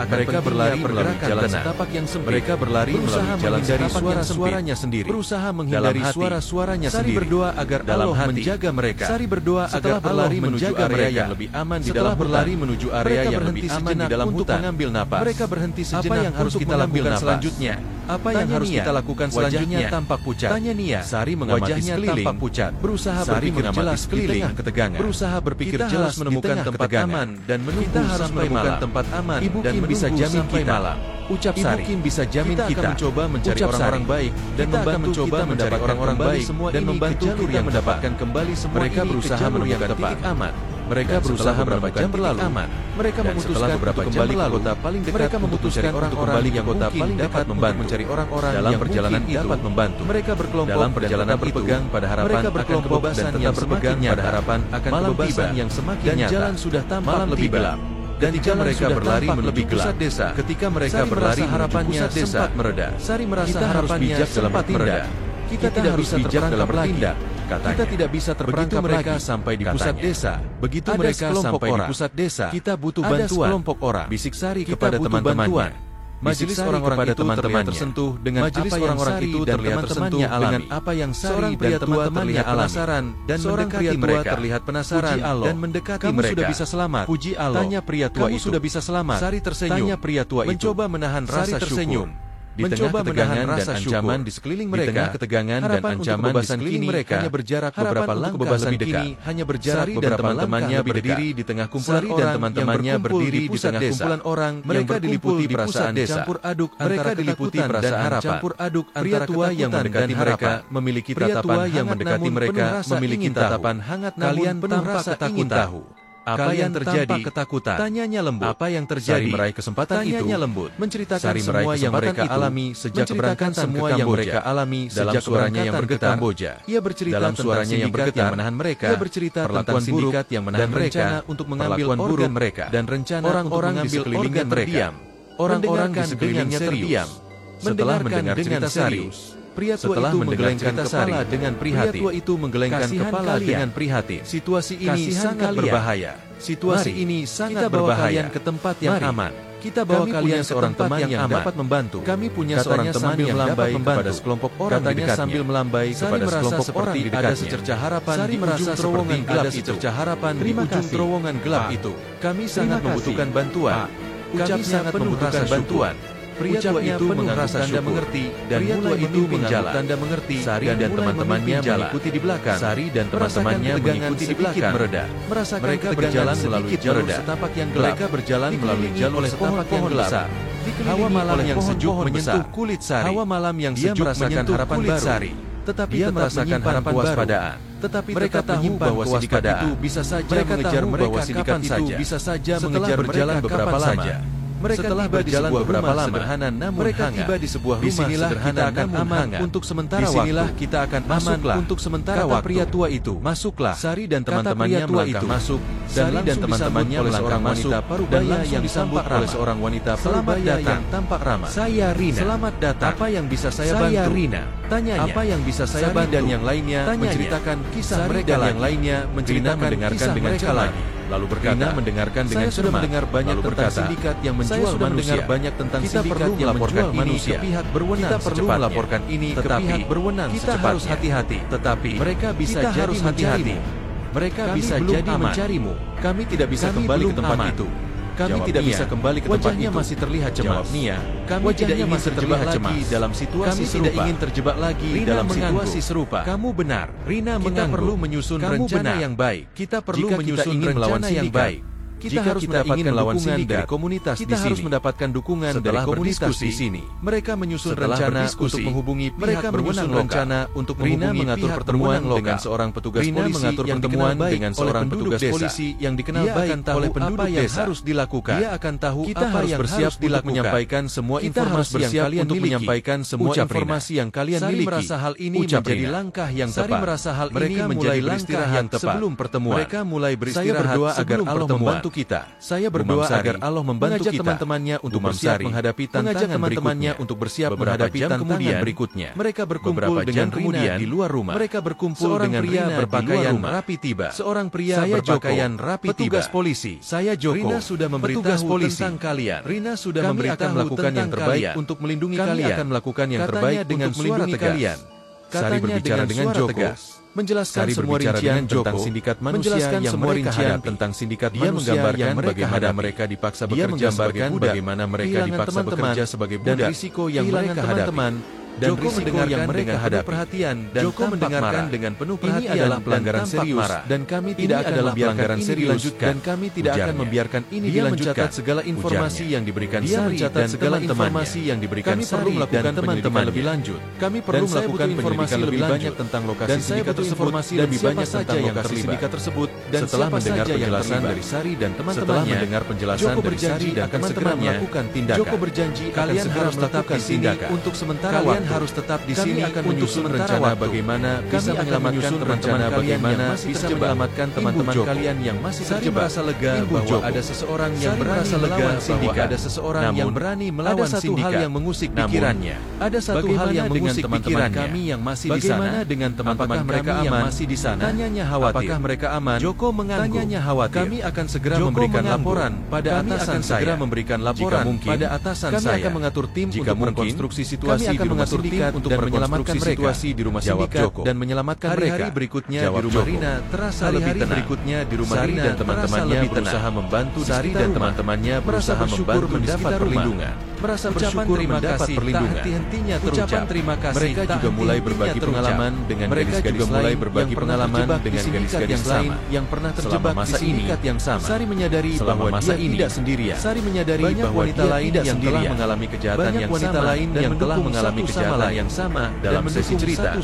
Mereka berlari melalui jalan setapak yang sempit. Mereka berlari melalui jalan setapak yang suaranya sendiri. Berusaha menghindari suara-suaranya sendiri. Sari berdoa agar Allah menjaga mereka. Sari berdoa agar berlari menuju area yang lebih aman di dalam berlari menuju area yang lebih aman di dalam hutan. Mengambil napas. Mereka berhenti sejenak. Apa yang harus kita lakukan selanjutnya? Apa yang harus kita lakukan selanjutnya? Tampak pucat. Tanya Nia. Sari mengamati sekeliling. Tampak pucat. Berusaha berpikir jelas sekeliling. Ketegangan. Berusaha berpikir jelas menemukan tempat aman dan menunggu sampai malam. Tempat aman dan bisa jamin kita. Ucap Sari. Ibu Kim bisa jamin kita akan mencoba mencari orang-orang baik dan membantu kita mencari orang-orang baik dan membantu kita mendapatkan kembali semua. Mereka berusaha menemukan titik aman. Mereka berusaha beberapa jam berlalu. Mereka memutuskan beberapa jam berlalu. Kota paling dekat. Mereka memutuskan orang-orang yang kota paling dekat membantu mencari orang-orang dalam perjalanan itu dapat membantu. Mereka berkelompok dalam perjalanan berpegang pada harapan akan kebebasan yang berpegang pada harapan akan kebebasan yang semakin nyata. Dan jalan sudah tampak lebih gelap. Dan jalan mereka berlari menuju pusat desa. Ketika mereka berlari harapannya sempat mereda. Sari merasa harapannya sempat mereda. Kita tidak bisa bijak dalam bertindak. Kita tidak bisa terperangkap mereka sampai di pusat desa. Begitu mereka sampai di pusat desa, kita butuh bantuan. Ada sekelompok orang. Bisik Sari kepada teman-temannya. Majelis orang-orang itu terlihat tersentuh dengan apa yang Sari dan teman-temannya alami. Apa yang Sari dan teman-temannya penasaran dan mendekati mereka. Terlihat penasaran dan mendekati mereka. Kamu sudah bisa selamat. Puji Allah. Tanya pria tua itu. Kamu sudah bisa selamat. Sari tersenyum. Tanya pria tua itu. Mencoba menahan rasa syukur. Di tengah ketegangan dan ancaman di sekeliling mereka, di tengah ketegangan dan ancaman di sekeliling mereka, hanya berjarak beberapa langkah lebih dekat. Hanya berjarak beberapa temannya berdiri di tengah kumpulan orang dan teman-temannya berdiri di tengah kumpulan orang. Mereka diliputi perasaan campur aduk antara ketakutan dan harapan. Campur aduk antara tua yang mendekati mereka memiliki tatapan yang mendekati mereka memiliki tatapan hangat namun penuh rasa ingin tahu. Apa yang terjadi? Ketakutan. Tanyanya lembut. Apa yang terjadi? Sari meraih kesempatan itu. Tanyanya lembut. Menceritakan semua yang mereka alami sejak keberangkatan semua yang mereka alami dalam suaranya yang bergetar. Ia bercerita dalam suaranya yang bergetar menahan mereka. Ia bercerita tentang sindikat yang menahan mereka untuk mengambil organ mereka dan rencana orang-orang di sekelilingnya terdiam. Orang-orang di sekelilingnya terdiam. Setelah mendengar cerita serius, Pria tua itu menggelengkan kepala dengan prihatin. Pria tua itu menggelengkan kepala dengan prihatin. Situasi ini sangat berbahaya. Situasi ini sangat berbahaya. Ke tempat yang aman. Kita bawa kalian seorang teman yang dapat membantu. Kami punya seorang teman yang dapat membantu sekelompok orang di dekatnya. Sambil melambai kepada sekelompok orang di dekatnya. Ada secercah harapan di ujung terowongan gelap itu. Terima kasih. Terowongan gelap itu. Kami sangat membutuhkan bantuan. Kami sangat membutuhkan bantuan. Pria tua itu mengaku tanda mengerti dan mulai memimpin jalan. Tanda mengerti. Sari dan teman-temannya mengikuti di belakang. Sari dan teman-temannya mengikuti di belakang. Merasakan mereka berjalan melalui jalur setapak yang gelap. Mereka berjalan melalui jalur setapak yang gelap. Hawa malam yang sejuk menyentuh kulit Sari. Hawa malam yang sejuk menyentuh harapan baru. Sari. Tetapi dia merasakan harapan kewaspadaan. Tetapi mereka tahu bahwa sindikat itu bisa saja mengejar mereka kapan saja. Bisa saja mengejar berjalan beberapa lama. Mereka setelah berjalan beberapa lama, sederhana namun mereka tiba di sebuah rumah sederhana dan aman untuk sementara waktu. Disinilah kita akan aman untuk sementara waktu. Pria tua itu, masuklah. Sari dan teman-temannya melangkah masuk. Sari dan teman-temannya melangkah masuk dan langsung disambut oleh seorang wanita parubaya yang tampak ramah. Saya Rina. Selamat datang. Apa yang bisa saya bantu? Saya Rina. Tanyanya. Apa yang bisa saya bantu? Dan yang lainnya menceritakan kisah mereka. Yang lainnya menceritakan mendengarkan dengan cepat. Lalu berkata, mendengarkan dengan cermat. Saya sudah mendengar banyak tentang sindikat yang menjual manusia. Banyak tentang sindikat yang menjual manusia. Pihak berwenang kita perlu melaporkan ini ke pihak berwenang secepatnya. Kita harus hati-hati. Tetapi mereka bisa jadi hati-hati. Mereka bisa jadi mencarimu. Kami tidak bisa kembali ke tempat itu. Kami tidak bisa kembali ke tempat itu. Masih terlihat cemas. Nia, kami tidak ingin terjebak lagi dalam situasi serupa. Kami tidak ingin terjebak lagi dalam situasi serupa. Kamu benar. Rina kita perlu menyusun rencana yang baik. Kita perlu menyusun rencana yang baik. Jika kita ingin melawan sindikat, komunitas kita harus mendapatkan dukungan dari komunitas di sini. Mereka menyusun rencana untuk menghubungi mereka menyusun rencana untuk mengatur pertemuan dengan seorang petugas polisi mengatur pertemuan dengan seorang petugas polisi yang dikenal baik oleh penduduk desa. Harus dilakukan. Dia akan tahu apa yang harus dilakukan. Menyampaikan semua informasi yang kalian miliki. Menyampaikan semua informasi yang kalian miliki. Sari merasa hal ini menjadi langkah yang tepat. Sari merasa hal ini menjadi langkah yang tepat sebelum pertemuan. Mereka mulai beristirahat sebelum pertemuan. Kita. Saya berdoa agar Allah membantu kita. Teman-temannya untuk bersiap menghadapi tantangan berikutnya. Untuk bersiap menghadapi tantangan berikutnya. Mereka berkumpul dengan Rina di luar rumah. Mereka berkumpul dengan pria berpakaian rapi tiba. Seorang pria berpakaian rapi tiba. Petugas polisi. Saya Joko. Rina sudah memberitahu tentang kalian. Rina sudah memberitahu melakukan yang terbaik untuk melindungi kalian. Kami akan melakukan yang terbaik dengan melindungi kalian. Sari berbicara dengan Joko. Menjelaskan semua rincian tentang sindikat manusia yang mereka hadapi. Tentang sindikat dia menggambarkan bagaimana mereka dipaksa bekerja sebagai budak, bagaimana mereka dipaksa bekerja sebagai budak, dan risiko yang mereka hadapi. Dan Joko mendengarkan mereka hadapi perhatian dan Joko mendengarkan dengan penuh perhatian. Ini adalah pelanggaran serius dan kami tidak akan membiarkan ini dilanjutkan. Dan kami tidak akan membiarkan ini dilanjutkan. Dia mencatat segala informasi yang diberikan Sari dan segala informasi yang diberikan Sari dan teman-teman lebih lanjut. Kami perlu melakukan informasi lebih banyak tentang lokasi sindikat tersebut dan lebih banyak tentang lokasi sindikat tersebut. Dan setelah mendengar penjelasan dari Sari dan teman-temannya, Joko berjanji akan segera melakukan tindakan. Joko berjanji kalian harus tetap di sini untuk sementara waktu. Harus tetap di sini akan menyusun rencana bagaimana bisa menyelamatkan teman-teman kalian yang masih bisa menyelamatkan teman-teman kalian yang masih terjebak. Merasa lega bahwa ada seseorang yang berani melawan sindikat. Ada seseorang yang berani melawan sindikat. Ada satu hal yang mengusik pikirannya. Ada satu hal yang mengusik pikiran kami yang masih di sana. Bagaimana dengan teman-teman mereka yang masih di sana? Tanyanya khawatir. Apakah mereka aman? Joko mengangguk. Tanyanya khawatir. Kami akan segera memberikan laporan pada atasan saya. Segera memberikan laporan pada atasan saya. Kami akan mengatur tim untuk merekonstruksi situasi di rumah sindikat untuk menyelamatkan situasi di rumah sindikat dan menyelamatkan mereka. Hari berikutnya di rumah Rina terasa lebih tenang. Berikutnya di rumah Rina dan teman-temannya berusaha membantu Sari dan teman-temannya berusaha membantu mendapat perlindungan. Merasa bersyukur mendapat perlindungan. Henti-hentinya terucap. Terima kasih. Mereka juga mulai berbagi pengalaman dengan gadis-gadis lain berbagi pengalaman dengan gadis-gadis lain yang pernah terjebak di sindikat yang sama. Sari menyadari bahwa dia tidak sendirian. Sari menyadari bahwa wanita lain yang telah mengalami kejahatan yang sama yang telah mengalami kejahatan yang sama dalam sesi cerita.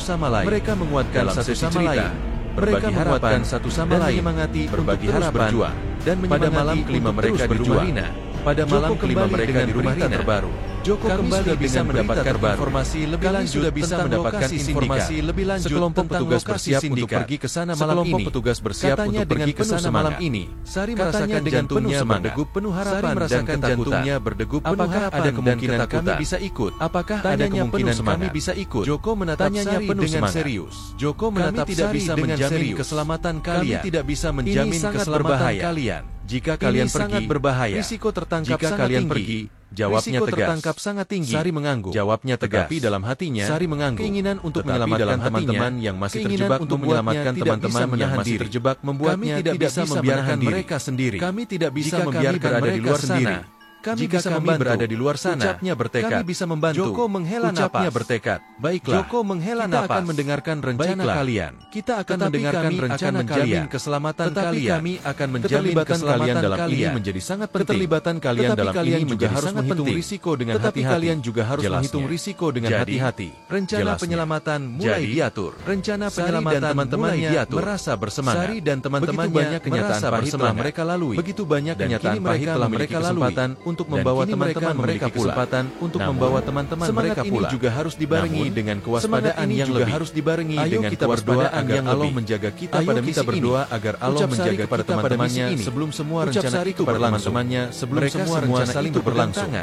Mereka menguatkan satu sama lain. Mereka menguatkan satu sama lain. Berbagi harapan dan pada malam kelima mereka di rumah Rina. Pada malam kelima mereka di rumah Rina terbaru. Joko kembali bisa mendapatkan informasi lebih lanjut sudah bisa mendapatkan informasi lebih lanjut. Sekelompok petugas bersiap untuk pergi ke sana malam ini. Petugas bersiap untuk pergi ke sana malam ini. Sari merasakan jantungnya berdegup penuh harapan dan jantungnya berdegup penuh harapan. Ada kemungkinan kami bisa ikut? Apakah ada kemungkinan kami bisa ikut? Joko menatap Sari dengan serius. Joko menatap Sari dengan menjamin keselamatan kalian. Kami tidak bisa menjamin keselamatan kalian. Jika kalian pergi, berbahaya. Risiko tertangkap jika kalian pergi, jawabnya tegas. Tertangkap sangat tinggi. Sari mengangguk. Jawabnya tegas. Tapi dalam hatinya, Sari mengangguk. Keinginan untuk menyelamatkan teman-teman yang masih terjebak, untuk menyelamatkan teman-teman yang masih terjebak, membuatnya tidak bisa membiarkan mereka sendiri. Kami tidak bisa membiarkan mereka di luar sana. Jika kami berada di luar sana, ucapnya bertekad. Kami bisa membantu. Joko menghela ucapnya napas. Bertekad. Baiklah. Joko menghela kita napas. Akan mendengarkan rencana kalian. Kita akan mendengarkan rencana kalian. Keselamatan kalian. Kami akan menjamin keselamatan dalam kalian menjadi sangat penting. Keterlibatan kalian dalam ini juga harus menghitung risiko dengan hati-hati. Kalian juga harus menghitung risiko dengan hati-hati. Rencana penyelamatan mulai diatur. Rencana penyelamatan teman-temannya merasa bersemangat. Sari dan teman-temannya merasa pahit telah mereka lalui. Begitu banyak kenyataan pahit telah mereka lalui. Untuk membawa teman-teman mereka kesempatan untuk membawa teman-teman mereka pula. Ini juga harus dibarengi dengan kewaspadaan yang lebih. Harus dibarengi dengan kewaspadaan yang Allah menjaga kita pada misi ini. Berdoa agar Allah menjaga kepada teman-temannya sebelum semua rencana itu berlangsung. Sebelum semua rencana itu berlangsung.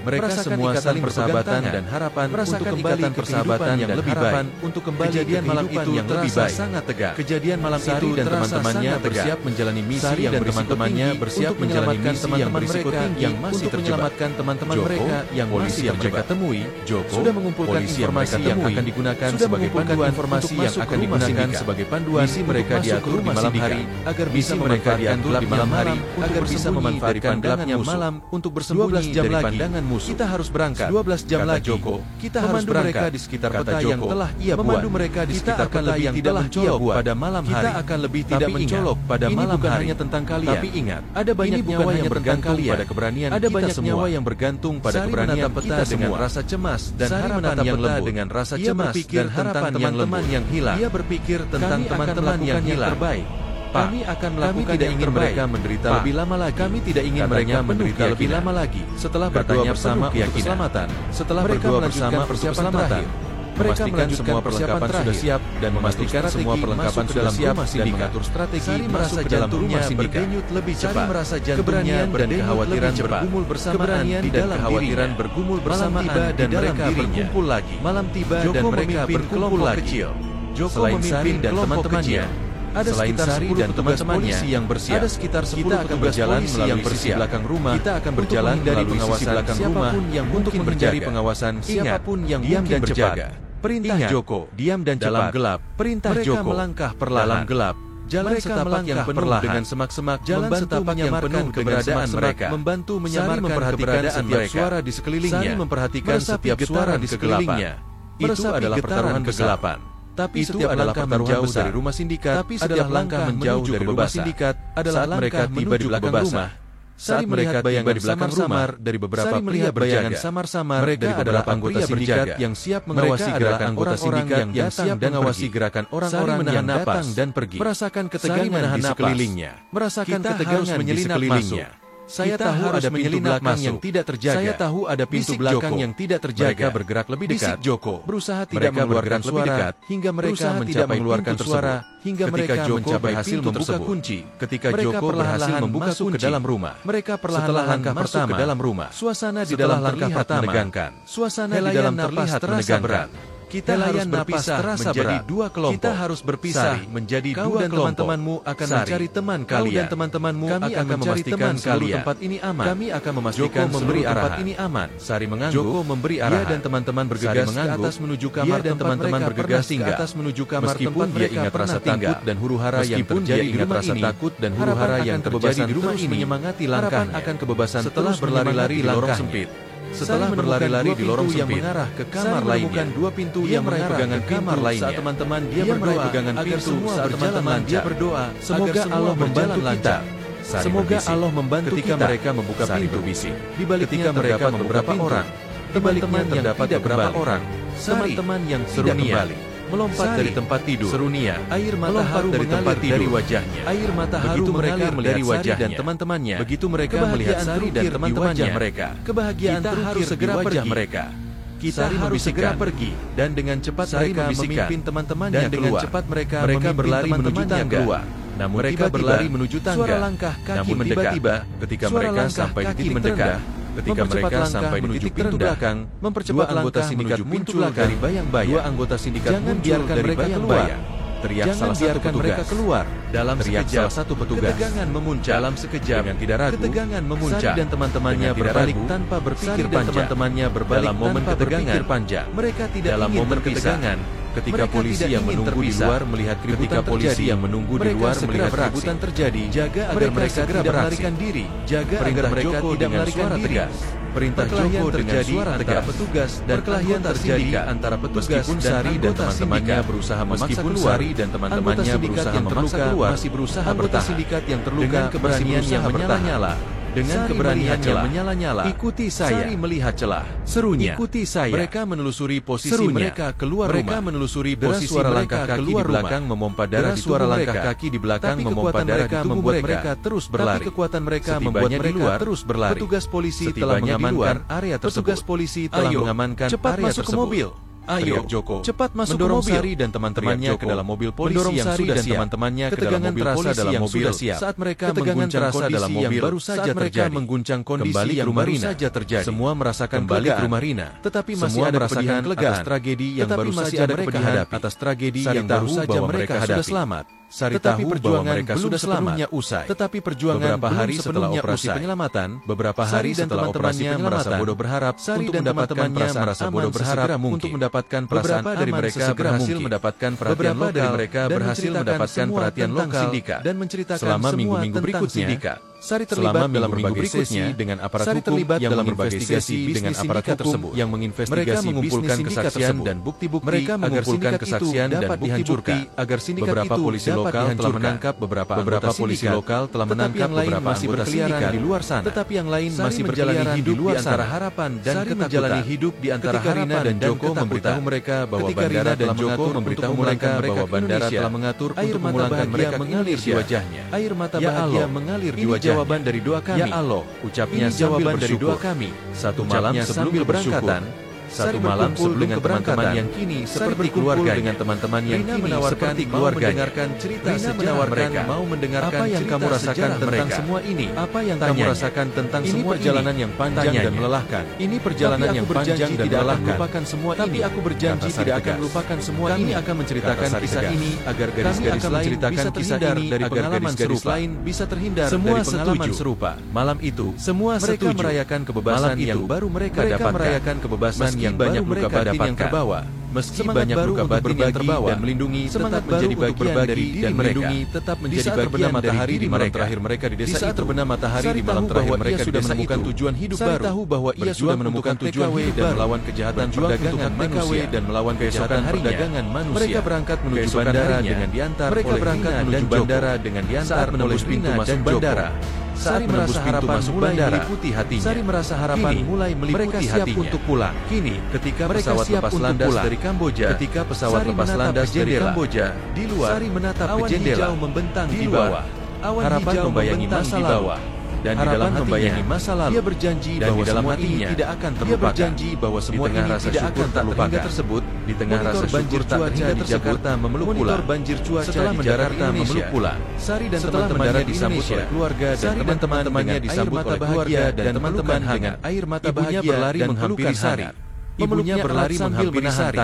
Mereka semua saling persahabatan dan harapan untuk kembali ke persahabatan yang lebih baik. Untuk kembali kejadian malam itu yang lebih baik. Sangat tegak. Kejadian malam itu dan teman-temannya bersiap menjalani misi yang teman-temannya bersiap menjalani misi yang berisiko tinggi yang masih menyelamatkan teman-teman mereka yang masih terjebak. Temui Joko sudah mengumpulkan informasi yang akan digunakan sebagai panduan informasi yang akan digunakan sebagai panduan misi mereka diatur di malam hari agar bisa mereka diatur di malam hari agar bisa memanfaatkan gelapnya malam untuk bersembunyi dari pandangan. Kita harus berangkat 12 jam lagi. Joko, kita harus berangkat di sekitar peta yang telah ia buat. Memandu mereka di sekitar peta yang tidak mencolok pada malam hari. Kita akan lebih tidak mencolok pada malam hari. Hanya tentang kalian. Tapi ingat, ada banyak nyawa yang bergantung pada keberanian kita semua. Ada banyak nyawa yang bergantung pada keberanian kita dengan rasa cemas dan harapan yang lembut. Dengan rasa cemas dan harapan teman-teman yang hilang. Dia berpikir tentang teman-teman yang hilang. Kami akan melakukan yang ingin mereka menderita lebih lama lagi. Kami tidak ingin mereka menderita lebih lama lagi. Setelah berdoa bersama untuk keselamatan, setelah berdoa bersama persiapan terakhir, memastikan semua perlengkapan sudah siap dan memastikan semua perlengkapan sudah siap dan mengatur strategi merasa jantungnya berdenyut lebih cepat. Keberanian dan kekhawatiran bergumul bersamaan di dalam kekhawatiran bergumul bersamaan dan mereka berkumpul lagi. Malam tiba dan mereka berkumpul lagi. Selain Sari dan teman-temannya, ada selain Sari dan teman-temannya yang bersiap. Ada sekitar 10 kita akan berjalan melalui sisi belakang rumah. Kita akan berjalan dari pengawasan belakang rumah yang untuk menghindari pengawasan siapapun yang diam dan berjaga. Perintah Joko, diam dan cepat. Dalam gelap, perintah Joko melangkah perlahan. Dalam gelap, jalan setapak yang penuh dengan semak-semak, jalan setapak yang penuh keberadaan mereka, membantu menyamarkan keberadaan setiap suara di sekelilingnya. Sari memperhatikan setiap suara di sekelilingnya. Itu adalah pertaruhan kegelapan. Tapi itu adalah pertaruhan besar dari rumah sindikat. Tapi adalah langkah menjauh dari rumah sindikat adalah mereka tiba di belakang rumah. Saat mereka tiba di belakang rumah dari beberapa pria bayangan samar-samar, mereka adalah anggota sindikat yang siap mengawasi gerakan anggota sindikat yang siap mengawasi gerakan orang-orang yang datang dan pergi. Merasakan ketegangan di sekelilingnya. Merasakan ketegangan di sekelilingnya. Saya tahu ada pintu belakang yang tidak terjaga. Saya tahu ada pintu belakang yang tidak terjaga. Mereka bergerak lebih dekat. Joko berusaha tidak mengeluarkan suara hingga mereka tidak mengeluarkan suara hingga mereka mencapai hasil membuka kunci. Ketika Joko berhasil membuka kunci ke dalam rumah, mereka perlahan-lahan masuk ke dalam rumah. Suasana di dalam langkah pertama menegangkan. Suasana di dalam terlihat menegangkan. Kita harus berpisah menjadi dua kelompok. Kita harus berpisah menjadi dua kelompok. Kau dan teman-temanmu akan mencari teman kalian. Kau dan temantemanmu akan memastikan seluruh tempat ini aman. Kami akan memastikan memberi tempat ini aman. Sari mengangguk. Joko memberi arahan. Dia dan teman-teman bergegas ke atas menuju kamar. Dia dan teman-teman bergegas ke atas menuju kamar. Meskipun dia ingat rasa takut dan huru-hara yang terjadi di rumah ini, takut dan huru-hara yang terjadi di rumah ini menyemangati langkahnya. Akan kebebasan setelah berlari-lari di lorong sempit. Setelah berlari-lari di lorong yang mengarah ke kamar lainnya, dua pintu yang mengarah ke kamar lainnya. Saat teman-teman dia berdoa pegangan pintu, saat teman-teman dia berdoa, semoga Allah membantu kita. Semoga Allah membantu ketika mereka membuka pintu. Di baliknya mereka beberapa orang. Teman-teman yang terdapat beberapa orang. Teman-teman yang tidak kembali melompat dari tempat tidur. Serunia, air mata haru dari tempat tidur dari wajahnya. Air mata haru begitu mereka melihat dari wajah dan teman-temannya. Begitu mereka melihat Sari dan teman-temannya mereka. Kebahagiaan harus segera pergi mereka. Kita harus segera pergi. Dan dengan cepat mereka memimpin teman-temannya keluar. Dan dengan cepat mereka berlari menuju tangga. Namun mereka berlari menuju tangga. Suara langkah kaki mendekat. Tiba-tiba ketika mereka sampai di titik mendekat, ketika mereka sampai di titik pintu belakang, mempercepat anggota sindikat muncul dari bayang-bayang. Dua anggota sindikat muncul dari bayang-bayang. Teriak salah satu petugas. Mereka keluar. Dalam sekejap, salah satu petugas. Ketegangan memuncak. Dalam sekejap, dengan tidak ragu, ketegangan memuncak. Sari dan teman-temannya berbalik tanpa berpikir panjang. Teman-temannya berbalik dalam momen ketegangan panjang. Mereka tidak dalam momen ketegangan. Ketika polisi yang menunggu di luar melihat keributan terjadi, yang menunggu di luar melihat keributan terjadi, jaga agar mereka tidak melarikan diri. Jaga agar mereka tidak melarikan diri. Perintah Joko dengan suara tegas petugas dan perkelahian terjadi antara petugas dan Sari dan teman-temannya berusaha memaksa keluar. Sari dan teman-temannya berusaha memaksa keluar. Masih berusaha bertahan. Sindikat yang terluka dengan keberanian yang menyala-nyala. Dengan keberanian yang menyala-nyala, ikuti saya. Sari melihat celah. Serunya, ikuti saya. Mereka menelusuri posisi mereka keluar rumah. Mereka menelusuri posisi suara langkah kaki di belakang memompa darah di suara langkah kaki di belakang memompa darah di tubuh mereka terus berlari. Tapi kekuatan mereka membuat mereka terus berlari. Petugas polisi telah mengamankan area tersebut. Petugas polisi telah mengamankan area tersebut. Mobil. Ayo, Joko, cepat masuk ke mobil. Sari dan teman-temannya ke dalam mobil polisi yang sudah siap. Teman-temannya ke dalam mobil polisi yang sudah siap. Saat mereka mengguncang kondisi yang baru saja terjadi. Mengguncang kondisi yang baru saja terjadi. Semua merasakan kembali ke rumah Rina. Tetapi masih ada kepedihan atas tragedi yang baru saja mereka hadapi. Atas tragedi yang baru saja mereka sudah selamat. Sari tahu bahwa mereka sudah sepenuhnya usai. Tetapi perjuangan beberapa hari setelah operasi penyelamatan, beberapa hari setelah operasi merasa bodoh berharap Sari dan teman-temannya merasa bodoh berharap untuk mendapatkan perasaan dari mereka berhasil mendapatkan perhatian lokal dan berhasil mendapatkan perhatian lokal dan menceritakan selama minggu-minggu berikutnya. Sari terlibat dalam berbagai sesi dengan aparat hukum yang menginvestigasi dengan aparat tersebut yang menginvestigasi mengumpulkan kesaksian dan bukti-bukti mereka mengumpulkan kesaksian dan dapat dihancurkan agar sindikat beberapa polisi lokal telah menangkap beberapa polisi lokal telah menangkap beberapa masih berkeliaran di luar sana tetapi yang lain masih menjalani hidup di antara harapan dan ketakutan hidup di antara harapan dan Joko memberitahu mereka bahwa bandara dan Joko memberitahu mereka bahwa bandara telah mengatur untuk memulangkan mereka mengalir di wajahnya air mata bahagia mengalir di wajahnya. Jawaban dari doa kami. Ya Allah, ucapnya jawaban dari doa kami. Satu malam sebelum keberangkatan, satu malam sebelum keberangkatan yang kini seperti keluarga dengan teman-teman yang kini seperti keluarga mendengarkan cerita sejarah mereka mau mendengarkan apa yang kamu rasakan tentang semua ini apa yang kamu rasakan tentang ini semua perjalanan yang panjang dan melelahkan ini perjalanan yang panjang dan melelahkan lupakan semua tapi aku berjanji tidak akan melupakan semua ini akan menceritakan kisah ini agar garis-garis lain bisa terhindar dari pengalaman serupa lain bisa terhindar dari pengalaman serupa malam itu semua mereka merayakan kebebasan yang baru mereka merayakan kebebasan yang banyak luka batin yang terbawa, meski banyak luka batin yang terbawa dan melindungi tetap menjadi bagian dari dan melindungi tetap menjadi bagian matahari di malam terakhir mereka di desa itu. Terbenam matahari di malam terakhir mereka sudah menemukan tujuan hidup baru. Tahu bahwa ia sudah menemukan tujuan hidup dan melawan kejahatan perdagangan manusia dan melawan kejahatan perdagangan manusia. Mereka berangkat menuju bandara dengan diantar oleh Rina dan bandara dengan diantar menembus pintu masuk bandara. Sari merasa harapan mulai meliputi hatinya. Sari merasa harapan mulai meliputi hatinya untuk pulang. Kini, ketika pesawat lepas landas dari Kamboja, ketika pesawat lepas landas dari Kamboja, di luar Sari menatap ke jendela membentang di bawah. Harapan membayangi masa lalu. Dan di dalam membayangi masa lalu, dia berjanji bahwa dalam hatinya tidak akan terlupakan. Dia berjanji bahwa semua ini tidak akan terlupakan tersebut. Di tengah rasa syukur tak terhingga di Jakarta memeluk pula. Banjir cuaca setelah mendarat memeluk pula. Sari dan teman-temannya disambut oleh keluarga dan teman-temannya disambut oleh keluarga dan teman-teman dengan air mata bahagia berlari menghampiri Sari. Ibunya berlari menghampiri Sari.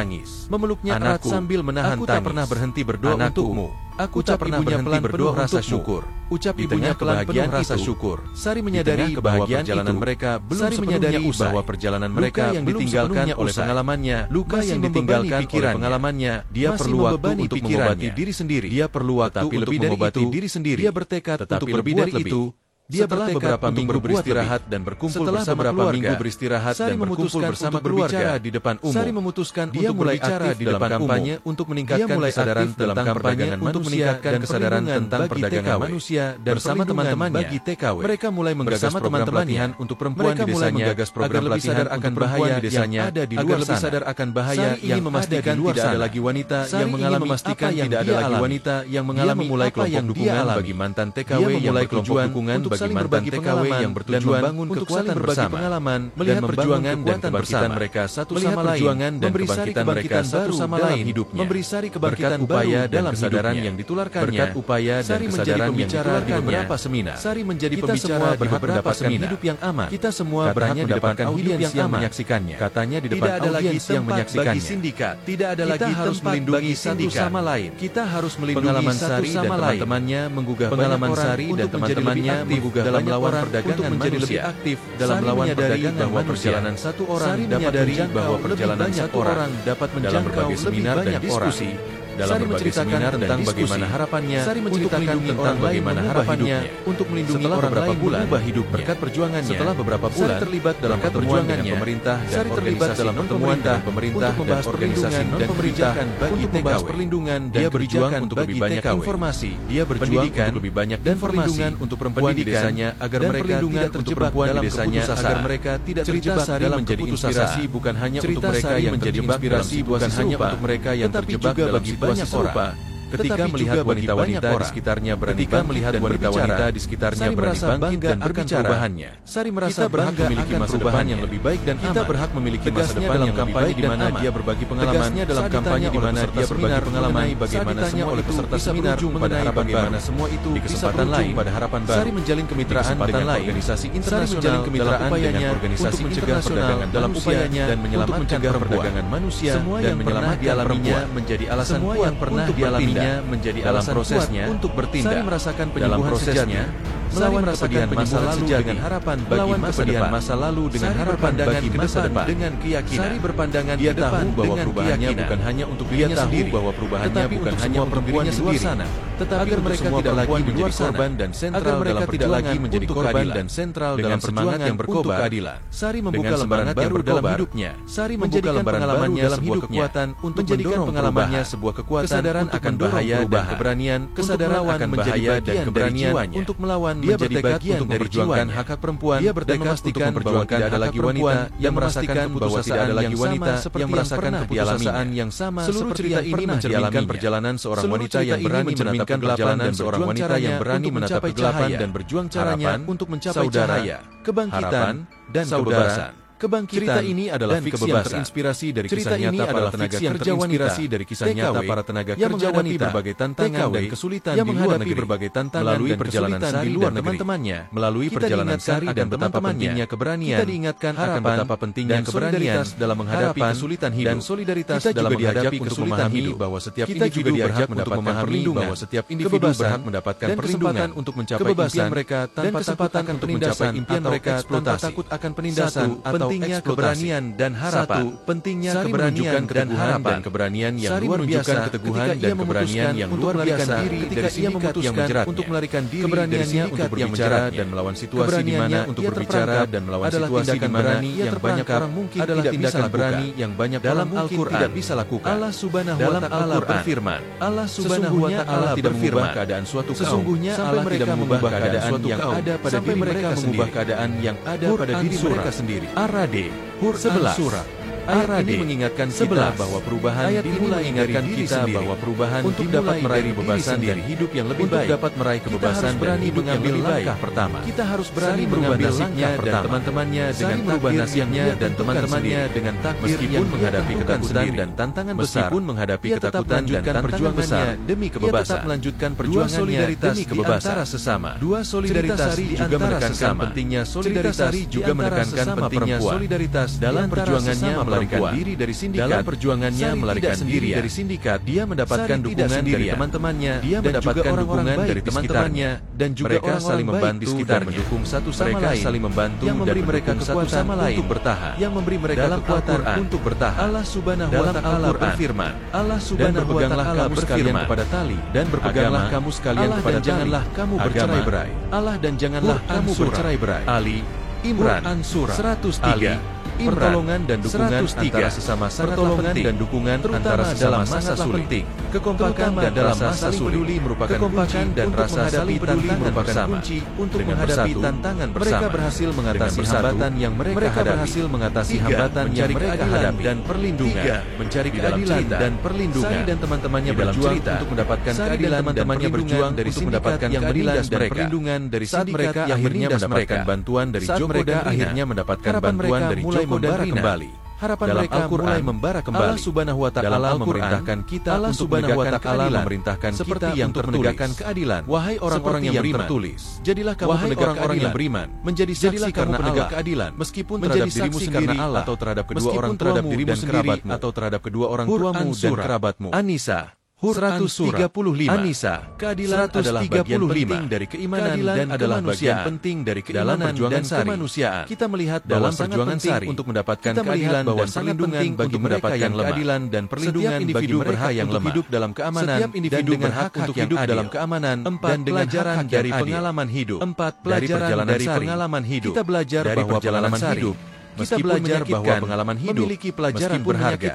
Memeluknya erat sambil menahan tangis. Aku tak pernah berhenti berdoa untukmu. Aku tak pernah berhenti berdoa rasa syukur. Ucap ibunya kebahagiaan rasa syukur. Sari menyadari kebahagiaan perjalanan mereka belum sepenuhnya usai. Bahwa perjalanan mereka yang ditinggalkan oleh pengalamannya, luka yang ditinggalkan oleh pengalamannya, dia perlu waktu untuk mengobati diri sendiri. Dia perlu waktu untuk mengobati diri sendiri. Dia bertekad untuk lebih dari itu. Dia setelah beberapa minggu beristirahat dan berkumpul bersama keluarga, Sari memutuskan bersama berbicara di depan umum. Sari memutuskan dia mulai aktif di dalam kampanye untuk meningkatkan kesadaran tentang perdagangan manusia dan kesadaran tentang perdagangan manusia dan bersama teman-temannya bagi TKW. Mereka mulai menggagas program pelatihan untuk perempuan di desanya agar lebih sadar akan bahaya di desanya agar lebih sadar akan bahaya yang memastikan tidak ada lagi wanita yang mengalami memastikan tidak ada lagi wanita yang mengalami mulai kelompok dukungan bagi mantan TKW yang mulai kelompok dukungan bagi mantan TKW yang bertujuan membangun kekuatan bersama, melihat perjuangan dan kebangkitan mereka satu sama lain, memberi Sari kebangkitan satu sama lain hidupnya, memberi Sari kebangkitan upaya dan kesadaran yang ditularkannya, berkat upaya dan kesadaran yang ditularkannya. Di beberapa seminar, Sari menjadi pembicara di beberapa seminar. Hidup yang aman. Kita semua berhak mendapatkan audiens yang menyaksikannya. Katanya di depan audiens yang menyaksikannya. Sindikat. Tidak ada lagi harus melindungi satu sama lain. Kita harus melindungi satu sama lain. Teman-temannya menggugah pengalaman Sari dan teman-temannya menggugah dalam melawan perdagangan menjadi lebih aktif dalam melawan perdagangan bahwa perjalanan satu orang dapat menjangkau perjalanan satu orang dapat menjangkau seminar dan diskusi. Dalam berbagai seminar tentang bagaimana harapannya untuk melindungi orang bagaimana harapannya untuk melindungi orang lain berubah hidupnya. Berkat perjuangannya setelah beberapa bulan terlibat dalam pertemuan dengan pemerintah dan organisasi pertemuan dengan pemerintah dan organisasi dan kebijakan bagi TKW. Perlindungan dia berjuang untuk lebih banyak informasi. Dia berjuang untuk lebih banyak dan perlindungan untuk perempuan di desanya agar mereka tidak terjebak dalam keputusasaan. Agar mereka tidak terjebak dalam menjadi inspirasi bukan hanya untuk mereka yang terjebak dalam bukan hanya untuk mereka yang terjebak dalam banyak orang. Ketika melihat wanita-wanita di sekitarnya berani melihat wanita-wanita di sekitarnya berani bangkit dan berbicara perubahannya. Sari merasa berhak memiliki masa depan yang lebih baik dan kita berhak memiliki masa depan yang lebih baik di mana dia berbagi pengalaman. Dalam kampanye di mana dia berbagi pengalaman bagaimana semua itu pada seminar mengenai bagaimana semua itu di kesempatan lain pada harapan baru. Sari menjalin kemitraan dengan organisasi internasional dalam upayanya untuk mencegah perdagangan dalam upayanya dan menyelamatkan perdagangan manusia dan menyelamatkan dialaminya menjadi alasan kuat pernah dialaminya menjadi alasan prosesnya untuk bertindak. Sari merasakan penyembuhan prosesnya melawan kesedihan masa lalu dengan harapan bagi masa depan. Masa lalu dengan harapan bagi masa depan dengan keyakinan. Sari berpandangan dia tahu bahwa perubahannya bukan hanya untuk dirinya sendiri, bahwa perubahannya bukan hanya untuk dirinya sendiri, tetapi agar mereka tidak lagi menjadi korban dan sentral dalam tidak lagi menjadi korban dan sentral dalam semangat yang berkobar. Sari membuka lembaran baru dalam hidupnya. Sari membuka lembaran pengalamannya dalam hidupnya untuk menjadikan pengalamannya sebuah kekuatan kesadaran akan bahaya dan keberanian, kesadaran akan bahaya dan keberanian untuk melawan. Dia bertekad untuk memperjuangkan hak-hak perempuan. Dia bertekad untuk memperjuangkan tidak ada lagi wanita yang merasakan bahwa tidak ada lagi wanita yang merasakan keputusasaan yang sama. Seluruh cerita ini mencerminkan perjalanan seorang wanita yang berani menatap perjalanan seorang wanita yang berani menatap kegelapan dan berjuang caranya untuk mencapai cahaya, kebangkitan dan kebebasan. Kebangkitan. Cerita ini adalah fiksi yang terinspirasi dari kisah nyata para tenaga kerja wanita, dari kisah nyata para tenaga kerja wanita berbagai tantangan dan kesulitan yang menghadapi berbagai tantangan melalui perjalanan Sari dan teman-temannya, melalui perjalanan Sari dan betapa pentingnya keberanian. Kita diingatkan akan betapa pentingnya keberanian dalam menghadapi kesulitan hidup dan solidaritas dalam menghadapi kesulitan hidup. Bahwa setiap individu berhak mendapatkan perlindungan, bahwa setiap individu berhak mendapatkan perlindungan untuk mencapai impian mereka tanpa kesempatan untuk mencapai impian mereka tanpa takut akan penindasan atau pentingnya keberanian dan harapan. Pentingnya keberanian dan harapan. Keberanian yang luar biasa keteguhan dan keberanian yang luar biasa ketika ia memutuskan untuk melarikan diri keberaniannya untuk berbicara dan melawan situasi di mana untuk berbicara dan melawan situasi di mana yang banyak orang mungkin adalah tindakan berani yang banyak dalam Al-Quran tidak bisa lakukan. Allah Subhanahu wa Ta'ala berfirman, Allah Subhanahu wa Ta'ala tidak mengubah keadaan suatu kaum. Sesungguhnya Allah tidak mengubah keadaan yang ada pada diri mereka sendiri. Keadaan yang ada pada diri mereka sendiri. Hur 11 surah. Ayat ini mengingatkan kita bahwa perubahan dimulai mengingatkan kita bahwa perubahan untuk dapat meraih kebebasan dari hidup yang lebih baik, dapat meraih kebebasan berani mengambil langkah pertama. Kita harus berani mengambil langkah dan teman-temannya dengan merubah nasibnya dan teman-temannya dengan takdir meskipun menghadapi ketakutan dan tantangan besar. Meskipun menghadapi ketakutan dan tantangan besar demi kebebasan. Tetap melanjutkan perjuangannya demi kebebasan sesama. Dua solidaritas juga menekankan pentingnya solidaritas juga menekankan pentingnya solidaritas dalam perjuangannya melarikan diri dari sindikat. Dalam perjuangannya melarikan diri dari sindikat, dia mendapatkan dukungan dari teman-temannya, dia mendapatkan dukungan dari teman-temannya, dan juga mereka saling membantu dan mendukung satu sama lain, saling membantu yang memberi mereka kekuatan untuk bertahan, yang memberi mereka kekuatan untuk bertahan. Allah Subhanahu wa Ta'ala berfirman, Allah Subhanahu wa Ta'ala kamu sekalian kepada tali, dan berpeganglah kamu sekalian kepada tali, janganlah kamu bercerai-berai. Allah dan janganlah kamu bercerai-berai. Ali Imran 103. Pertolongan dan dukungan antara sesama sangatlah penting, dan dukungan antara sesama sangat penting. Kekompakan dan dalam rasa peduli merupakan kunci dan rasa saling peduli merupakan kunci untuk menghadapi tantangan bersama. Mereka berhasil mengatasi hambatan yang mereka berhasil mengatasi hambatan yang mereka hadapi dan perlindungan, mencari keadilan dan perlindungan. Sari dan teman-temannya berjuang untuk mendapatkan keadilan, teman-temannya berjuang dari untuk mendapatkan keadilan dan perlindungan dari sindikat yang akhirnya mendapatkan bantuan dari Joko dan akhirnya mendapatkan bantuan dari Joko dan kembali. Harapan dalam mereka mulai membara kembali. Allah Subhanahu wa Ta'ala memerintahkan kita untuk menegakkan keadilan, memerintahkan seperti yang untuk menegakkan keadilan. Wahai orang-orang yang beriman, jadilah kamu penegak orang yang beriman, menjadi saksi karena penegak keadilan, meskipun terhadap dirimu sendiri atau terhadap kedua orang tuamu dan kerabatmu, atau terhadap kedua orang tuamu dan kerabatmu. An-Nisa 135. An-Nisa, keadilan adalah bagian penting dari keimanan dan adalah bagian penting dari keimanan dan kemanusiaan. Kita melihat dalam perjuangan Sari untuk mendapatkan keadilan dan perlindungan bagi mereka yang keadilan dan perlindungan bagi mereka yang lemah, hidup dalam keamanan, setiap individu berhak untuk hidup dalam keamanan, dan pelajaran dari pengalaman hidup. Dari perjalanan dari pengalaman hidup. Kita belajar bahwa pengalaman hidup kita belajar bahwa pengalaman hidup memiliki pelajaran berharga.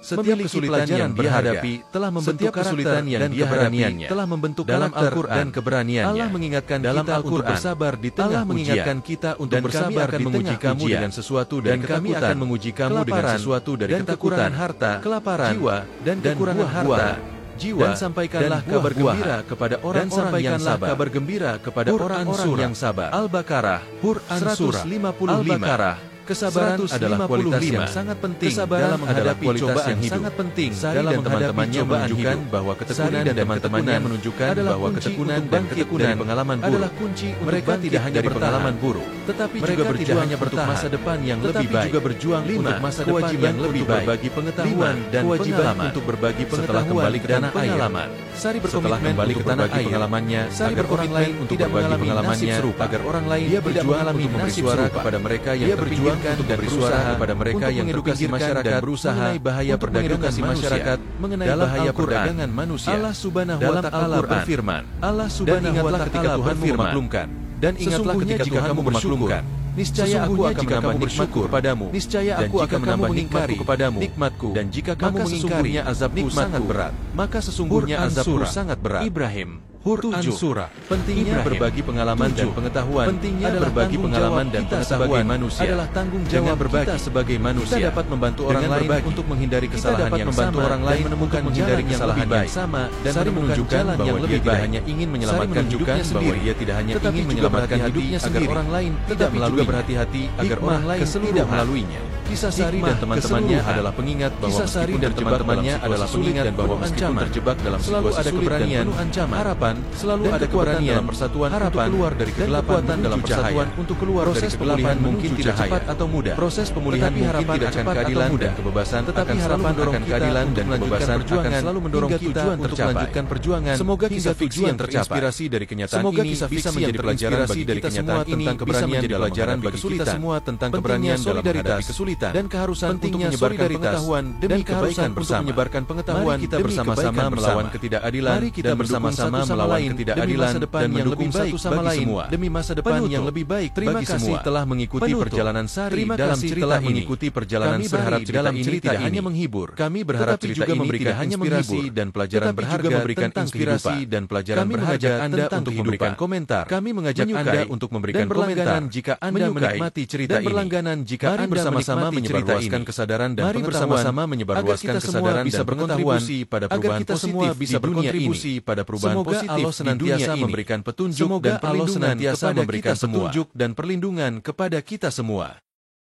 Setiap kesulitan yang dia hadapi telah membentuk kesulitan yang dia hadapi telah membentuk dalam Al-Quran dan keberaniannya. Allah mengingatkan dalam Al-Quran untuk bersabar di tengah ujian. Mengingatkan kita untuk bersabar di tengah kamu dengan sesuatu dan kami akan menguji kamu dengan sesuatu dari ketakutan, harta, kelaparan, jiwa dan kekurangan harta. Jiwa, dan sampaikanlah kabar gembira kepada orang-orang yang sabar. Kabar gembira kepada orang-orang yang sabar. Al-Baqarah 155. Al-Baqarah. Kesabaran adalah kualitas yang sangat penting dalam menghadapi cobaan yang sangat penting. Sari dan teman-temannya menunjukkan bahwa ketekunan dan teman-temannya menunjukkan bahwa ketekunan dan ketekunan pengalaman adalah kunci. Mereka tidak hanya dari pengalaman buruk, tetapi juga berjuang hanya untuk masa depan yang lebih baik. Juga berjuang untuk masa depan yang lebih baik. Berbagi pengetahuan dan kewajiban untuk berbagi pengetahuan dan pengalaman. Sari berkomitmen kembali ke tanah air pengalamannya agar orang lain untuk berbagi pengalamannya, agar orang lain tidak mengalami memberi suara kepada mereka yang berjuang untuk dan berusaha kepada mereka yang terpinggirkan masyarakat dan berusaha mengenai bahaya perdagangan masyarakat, mengenai bahaya perdagangan manusia. Allah Subhanahu wa Ta'ala berfirman, Allah Subhanahu wa Ta'ala Tuhan memaklumkan, dan ingatlah ketika jika kamu bersyukur, niscaya aku akan menambah nikmatku kepadamu, niscaya aku akan menambah nikmatku kepadamu, nikmatku, dan jika kamu mengingkarinya azabku sangat berat, maka sesungguhnya azabku sangat berat. Ibrahim 7. Pentingnya berbagi pengalaman dan pengetahuan. Pentingnya berbagi pengalaman dan pengetahuan manusia adalah tanggung jawab berbagi sebagai manusia. Kita dapat membantu orang lain untuk menghindari kesalahan yang sama, orang lain menemukan menghindari kesalahan yang sama, dan Sari menunjukkan bahwa dia tidak hanya ingin menyelamatkan hidupnya sendiri, dia tidak hanya ingin menyelamatkan hidupnya sendiri, orang lain tidak melalui berhati-hati agar orang lain tidak melaluinya. Kisah Sari dan teman-temannya adalah pengingat bahwa meskipun dan teman-temannya adalah pengingat bahwa meskipun terjebak dalam selalu ada keberanian, harapan, selalu ada keberanian dalam persatuan, harapan keluar dari kegelapan dalam persatuan untuk keluar dari kegelapan mungkin tidak cepat atau mudah. Proses pemulihan mungkin tidak cepat keadilan dan kebebasan, tetapi harapan mendorong keadilan dan kebebasan akan selalu mendorong kita untuk melanjutkan perjuangan. Semoga kisah fiksi yang terinspirasi dari kenyataan ini bisa menjadi pelajaran bagi kita semua tentang keberanian dan pelajaran bagi kita semua tentang keberanian dalam menghadapi kesulitan dan keharusan untuk menyebarkan pengetahuan demi kebaikan bersama. Menyebarkan pengetahuan kita bersama-sama melawan ketidakadilan dan bersama-sama melawan ketidakadilan dan mendukung satu sama lain demi masa depan yang lebih baik. Terima kasih telah mengikuti perjalanan Sari dalam cerita ini. Kami berharap cerita ini tidak hanya menghibur. Kami berharap cerita ini tidak hanya menghibur dan pelajaran berharga memberikan inspirasi dan pelajaran berharga Anda untuk memberikan komentar. Kami mengajak Anda untuk memberikan komentar jika Anda menikmati cerita ini. Berlangganan jika Anda bersama-sama menyebarluaskan kesadaran dan pengetahuan, bersama-sama menyebarluaskan kesadaran dan pengetahuan pada perubahan positif bisa berkontribusi pada perubahan positif. Allah senantiasa memberikan petunjuk dan Allah senantiasa memberikan petunjuk dan perlindungan kepada kita semua.